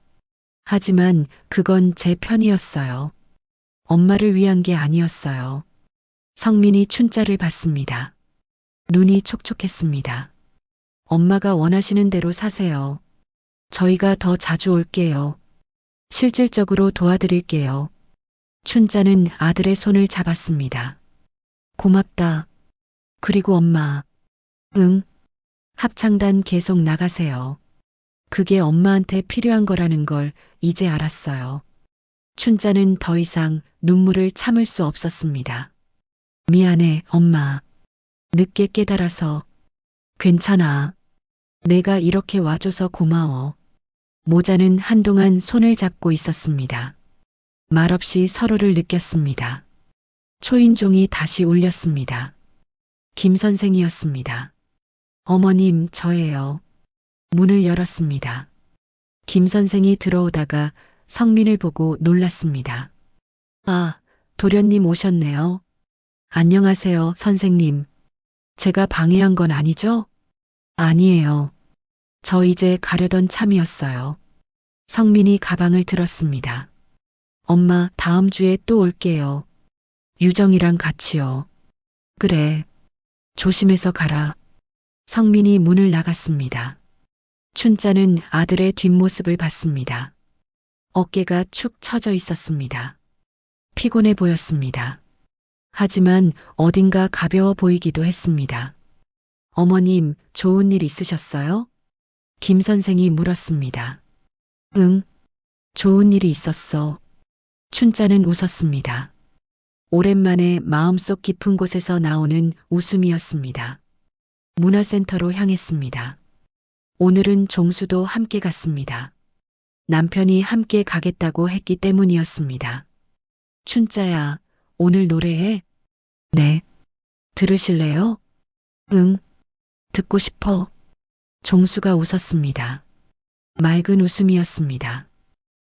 B: 하지만 그건 제 편이었어요. 엄마를 위한 게 아니었어요. 성민이 춘자를 봤습니다. 눈이 촉촉했습니다. 엄마가 원하시는 대로 사세요. 저희가 더 자주 올게요. 실질적으로 도와드릴게요. 춘자는 아들의 손을 잡았습니다. 고맙다. 그리고 엄마. 응. 합창단 계속 나가세요. 그게 엄마한테 필요한 거라는 걸 이제 알았어요. 춘자는 더 이상 눈물을 참을 수 없었습니다. 미안해, 엄마. 늦게 깨달아서. 괜찮아. 내가 이렇게 와줘서 고마워. 모자는 한동안 손을 잡고 있었습니다. 말없이 서로를 느꼈습니다. 초인종이 다시 울렸습니다. 김 선생이었습니다. 어머님, 저예요. 문을 열었습니다. 김 선생이 들어오다가 성민을 보고 놀랐습니다. 아, 도련님 오셨네요. 안녕하세요, 선생님. 제가 방해한 건 아니죠? 아니에요. 저 이제 가려던 참이었어요. 성민이 가방을 들었습니다. 엄마, 다음 주에 또 올게요. 유정이랑 같이요. 그래. 조심해서 가라. 성민이 문을 나갔습니다. 춘자는 아들의 뒷모습을 봤습니다. 어깨가 축 처져 있었습니다. 피곤해 보였습니다. 하지만 어딘가 가벼워 보이기도 했습니다. 어머님, 좋은 일 있으셨어요? 김 선생이 물었습니다. 응, 좋은 일이 있었어. 춘자는 웃었습니다. 오랜만에 마음속 깊은 곳에서 나오는 웃음이었습니다. 문화센터로 향했습니다. 오늘은 종수도 함께 갔습니다. 남편이 함께 가겠다고 했기 때문이었습니다. 춘자야, 오늘 노래해? 네. 들으실래요? 응. 듣고 싶어. 종수가 웃었습니다. 맑은 웃음이었습니다.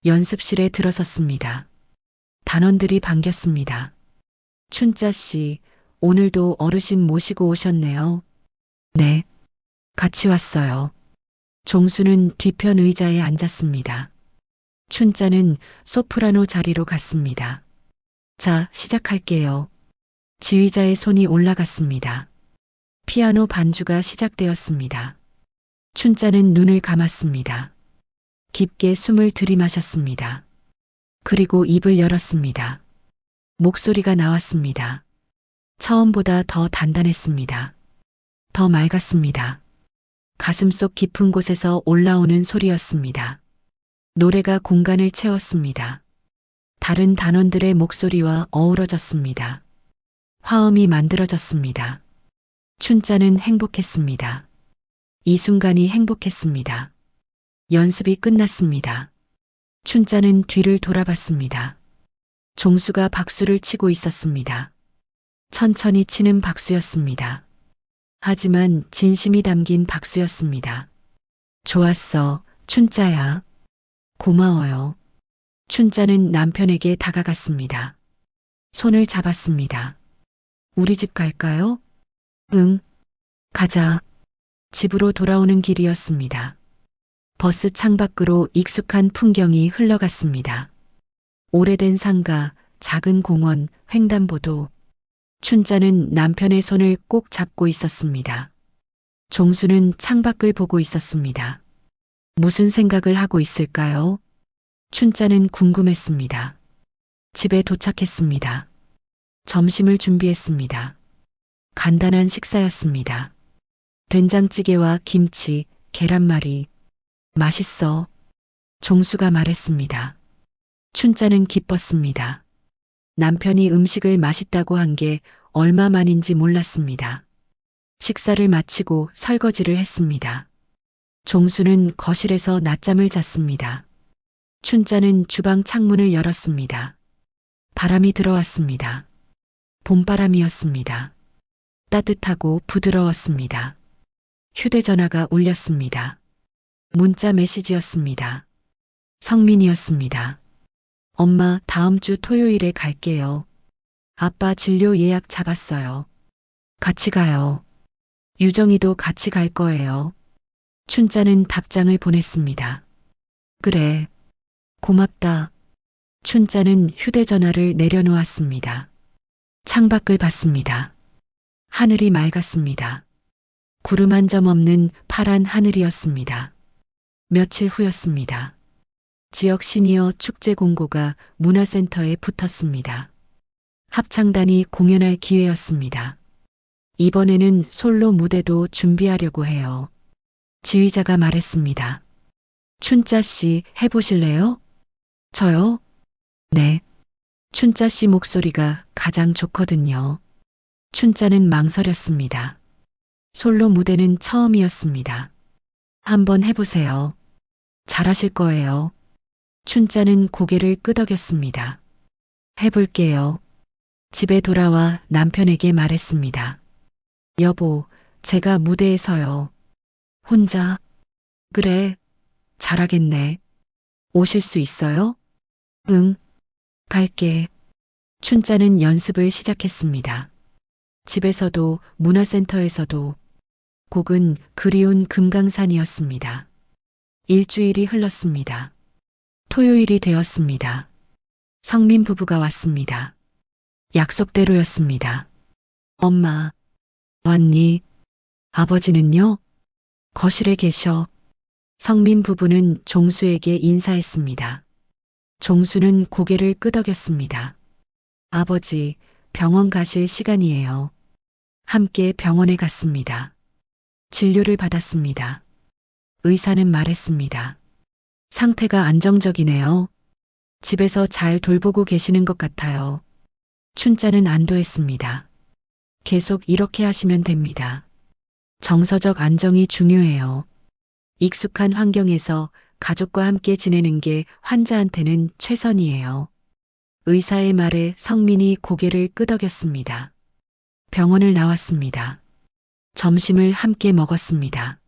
B: 연습실에 들어섰습니다. 단원들이 반겼습니다. 춘자 씨, 오늘도 어르신 모시고 오셨네요. 네. 같이 왔어요. 종수는 뒤편 의자에 앉았습니다. 춘자는 소프라노 자리로 갔습니다. 자, 시작할게요. 지휘자의 손이 올라갔습니다. 피아노 반주가 시작되었습니다. 춘자는 눈을 감았습니다. 깊게 숨을 들이마셨습니다. 그리고 입을 열었습니다. 목소리가 나왔습니다. 처음보다 더 단단했습니다. 더 맑았습니다. 가슴속 깊은 곳에서 올라오는 소리였습니다. 노래가 공간을 채웠습니다. 다른 단원들의 목소리와 어우러졌습니다. 화음이 만들어졌습니다. 춘자는 행복했습니다. 이 순간이 행복했습니다. 연습이 끝났습니다. 춘자는 뒤를 돌아봤습니다. 종수가 박수를 치고 있었습니다. 천천히 치는 박수였습니다. 하지만 진심이 담긴 박수였습니다. 좋았어, 춘자야. 고마워요. 춘자는 남편에게 다가갔습니다. 손을 잡았습니다. 우리 집 갈까요? 응. 가자. 집으로 돌아오는 길이었습니다. 버스 창밖으로 익숙한 풍경이 흘러갔습니다. 오래된 상가, 작은 공원, 횡단보도. 춘자는 남편의 손을 꼭 잡고 있었습니다. 종수는 창밖을 보고 있었습니다. 무슨 생각을 하고 있을까요? 춘자는 궁금했습니다. 집에 도착했습니다. 점심을 준비했습니다. 간단한 식사였습니다. 된장찌개와 김치, 계란말이. 맛있어. 종수가 말했습니다. 춘자는 기뻤습니다. 남편이 음식을 맛있다고 한 게 얼마만인지 몰랐습니다. 식사를 마치고 설거지를 했습니다. 종수는 거실에서 낮잠을 잤습니다. 춘자는 주방 창문을 열었습니다. 바람이 들어왔습니다. 봄바람이었습니다. 따뜻하고 부드러웠습니다. 휴대전화가 울렸습니다. 문자 메시지였습니다. 성민이었습니다. 엄마, 다음 주 토요일에 갈게요. 아빠 진료 예약 잡았어요. 같이 가요. 유정이도 같이 갈 거예요. 춘자는 답장을 보냈습니다. 그래. 고맙다. 춘자는 휴대전화를 내려놓았습니다. 창밖을 봤습니다. 하늘이 맑았습니다. 구름 한 점 없는 파란 하늘이었습니다. 며칠 후였습니다. 지역 시니어 축제 공고가 문화센터에 붙었습니다. 합창단이 공연할 기회였습니다. 이번에는 솔로 무대도 준비하려고 해요. 지휘자가 말했습니다. 춘자 씨 해보실래요? 저요? 네. 춘자 씨 목소리가 가장 좋거든요. 춘자는 망설였습니다. 솔로 무대는 처음이었습니다. 한번 해보세요. 잘하실 거예요. 춘자는 고개를 끄덕였습니다. 해볼게요. 집에 돌아와 남편에게 말했습니다. 여보, 제가 무대에 서요. 혼자? 그래, 잘하겠네. 오실 수 있어요? 응, 갈게. 춘자는 연습을 시작했습니다. 집에서도 문화센터에서도 곡은 그리운 금강산이었습니다. 일주일이 흘렀습니다. 토요일이 되었습니다. 성민 부부가 왔습니다. 약속대로였습니다. 엄마, 왔니? 아버지는요? 거실에 계셔. 성민 부부는 종수에게 인사했습니다. 종수는 고개를 끄덕였습니다. 아버지, 병원 가실 시간이에요. 함께 병원에 갔습니다. 진료를 받았습니다. 의사는 말했습니다. 상태가 안정적이네요. 집에서 잘 돌보고 계시는 것 같아요. 춘자는 안도했습니다. 계속 이렇게 하시면 됩니다. 정서적 안정이 중요해요. 익숙한 환경에서 가족과 함께 지내는 게 환자한테는 최선이에요. 의사의 말에 성민이 고개를 끄덕였습니다. 병원을 나왔습니다. 점심을 함께 먹었습니다.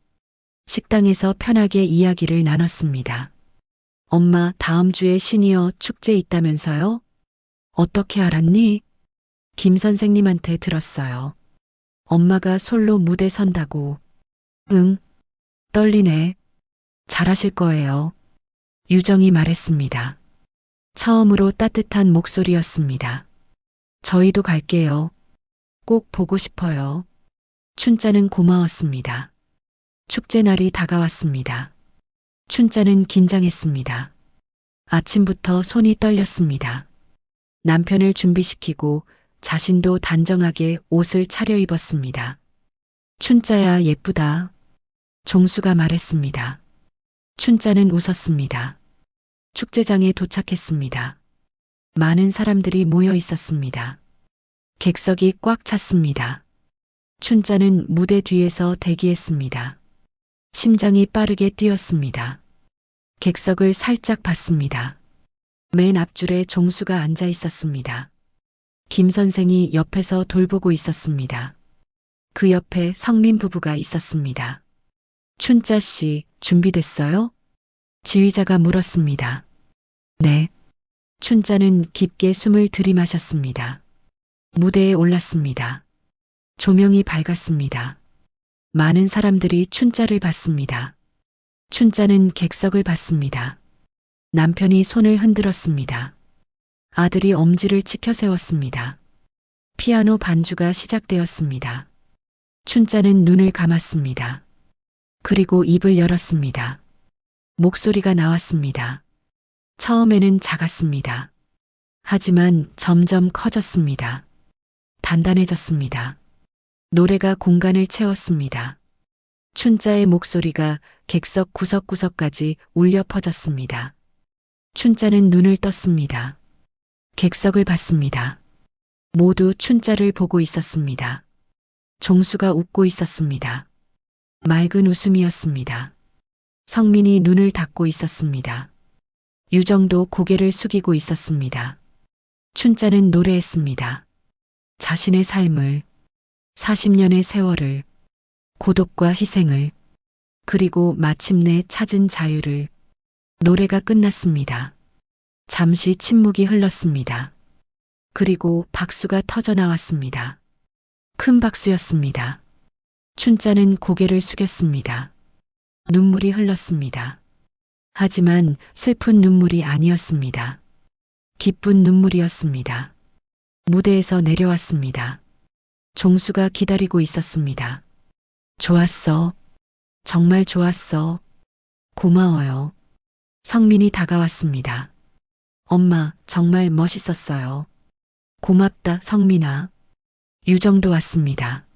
B: 식당에서 편하게 이야기를 나눴습니다. 엄마, 다음 주에 시니어 축제 있다면서요? 어떻게 알았니? 김 선생님한테 들었어요. 엄마가 솔로 무대 선다고. 응, 떨리네. 잘하실 거예요. 유정이 말했습니다. 처음으로 따뜻한 목소리였습니다. 저희도 갈게요. 꼭 보고 싶어요. 춘자는 고마웠습니다. 축제 날이 다가왔습니다. 춘자는 긴장했습니다. 아침부터 손이 떨렸습니다. 남편을 준비시키고 자신도 단정하게 옷을 차려입었습니다. 춘자야, 예쁘다. 종수가 말했습니다. 춘자는 웃었습니다. 축제장에 도착했습니다. 많은 사람들이 모여 있었습니다. 객석이 꽉 찼습니다. 춘자는 무대 뒤에서 대기했습니다. 심장이 빠르게 뛰었습니다. 객석을 살짝 봤습니다. 맨 앞줄에 종수가 앉아 있었습니다. 김 선생이 옆에서 돌보고 있었습니다. 그 옆에 성민 부부가 있었습니다. 춘자 씨, 준비됐어요? 지휘자가 물었습니다. 네. 춘자는 깊게 숨을 들이마셨습니다. 무대에 올랐습니다. 조명이 밝았습니다. 많은 사람들이 춘자를 봤습니다. 춘자는 객석을 봤습니다. 남편이 손을 흔들었습니다. 아들이 엄지를 치켜 세웠습니다. 피아노 반주가 시작되었습니다. 춘자는 눈을 감았습니다. 그리고 입을 열었습니다. 목소리가 나왔습니다. 처음에는 작았습니다. 하지만 점점 커졌습니다. 단단해졌습니다. 노래가 공간을 채웠습니다. 춘자의 목소리가 객석 구석구석까지 울려 퍼졌습니다. 춘자는 눈을 떴습니다. 객석을 봤습니다. 모두 춘자를 보고 있었습니다. 종수가 웃고 있었습니다. 맑은 웃음이었습니다. 성민이 눈을 닫고 있었습니다. 유정도 고개를 숙이고 있었습니다. 춘자는 노래했습니다. 자신의 삶을, 40년의 세월을, 고독과 희생을, 그리고 마침내 찾은 자유를. 노래가 끝났습니다. 잠시 침묵이 흘렀습니다. 그리고 박수가 터져 나왔습니다. 큰 박수였습니다. 춘자는 고개를 숙였습니다. 눈물이 흘렀습니다. 하지만 슬픈 눈물이 아니었습니다. 기쁜 눈물이었습니다. 무대에서 내려왔습니다. 종수가 기다리고 있었습니다. 좋았어. 정말 좋았어. 고마워요. 성민이 다가왔습니다. 엄마, 정말 멋있었어요. 고맙다, 성민아. 유정도 왔습니다.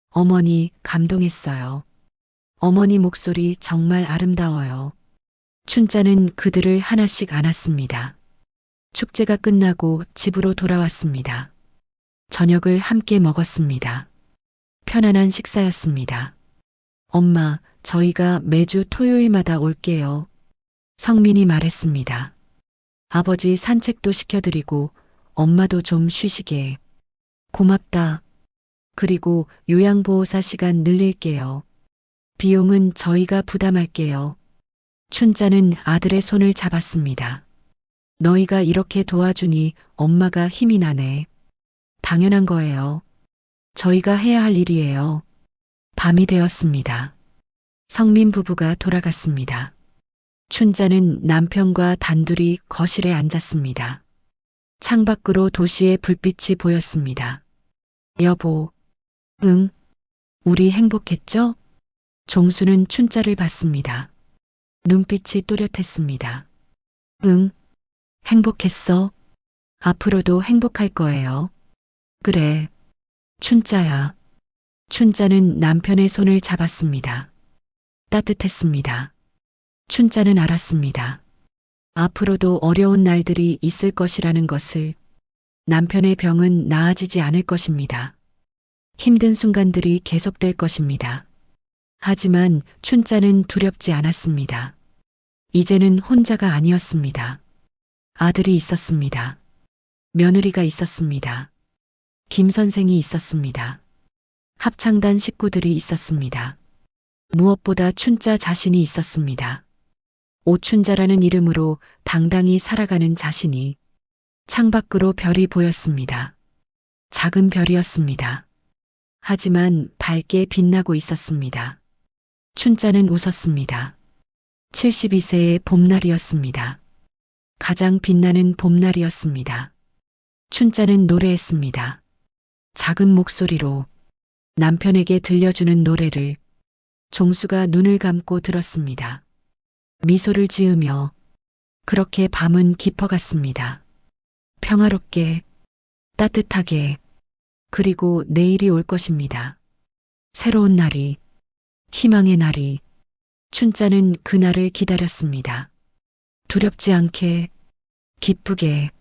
B: 어머니, 감동했어요. 어머니 목소리 정말 아름다워요. 춘자는 그들을 하나씩 안았습니다. 축제가 끝나고 집으로 돌아왔습니다. 저녁을 함께 먹었습니다. 편안한 식사였습니다. 엄마, 저희가 매주 토요일마다 올게요. 성민이 말했습니다. 아버지 산책도 시켜드리고 엄마도 좀 쉬시게. 고맙다. 그리고 요양보호사 시간 늘릴게요. 비용은 저희가 부담할게요. 춘자는 아들의 손을 잡았습니다. 너희가 이렇게 도와주니 엄마가 힘이 나네. 당연한 거예요. 저희가 해야 할 일이에요. 밤이 되었습니다. 성민 부부가 돌아갔습니다. 춘자는 남편과 단둘이 거실에 앉았습니다. 창밖으로 도시의 불빛이 보였습니다. 여보, 응? 우리 행복했죠? 종수는 춘자를 봤습니다. 눈빛이 또렷했습니다. 응, 행복했어. 앞으로도 행복할 거예요. 그래, 춘자야. 춘자는 남편의 손을 잡았습니다. 따뜻했습니다. 춘자는 알았습니다. 앞으로도 어려운 날들이 있을 것이라는 것을. 남편의 병은 나아지지 않을 것입니다. 힘든 순간들이 계속될 것입니다. 하지만 춘자는 두렵지 않았습니다. 이제는 혼자가 아니었습니다. 아들이 있었습니다. 며느리가 있었습니다. 김 선생이 있었습니다. 합창단 식구들이 있었습니다. 무엇보다 춘자 자신이 있었습니다. 오춘자라는 이름으로 당당히 살아가는 자신이. 창밖으로 별이 보였습니다. 작은 별이었습니다. 하지만 밝게 빛나고 있었습니다. 춘자는 웃었습니다. 72세의 봄날이었습니다. 가장 빛나는 봄날이었습니다. 춘자는 노래했습니다. 작은 목소리로 남편에게 들려주는 노래를. 종수가 눈을 감고 들었습니다. 미소를 지으며. 그렇게 밤은 깊어갔습니다. 평화롭게, 따뜻하게. 그리고 내일이 올 것입니다. 새로운 날이, 희망의 날이. 춘자는 그날을 기다렸습니다. 두렵지 않게, 기쁘게.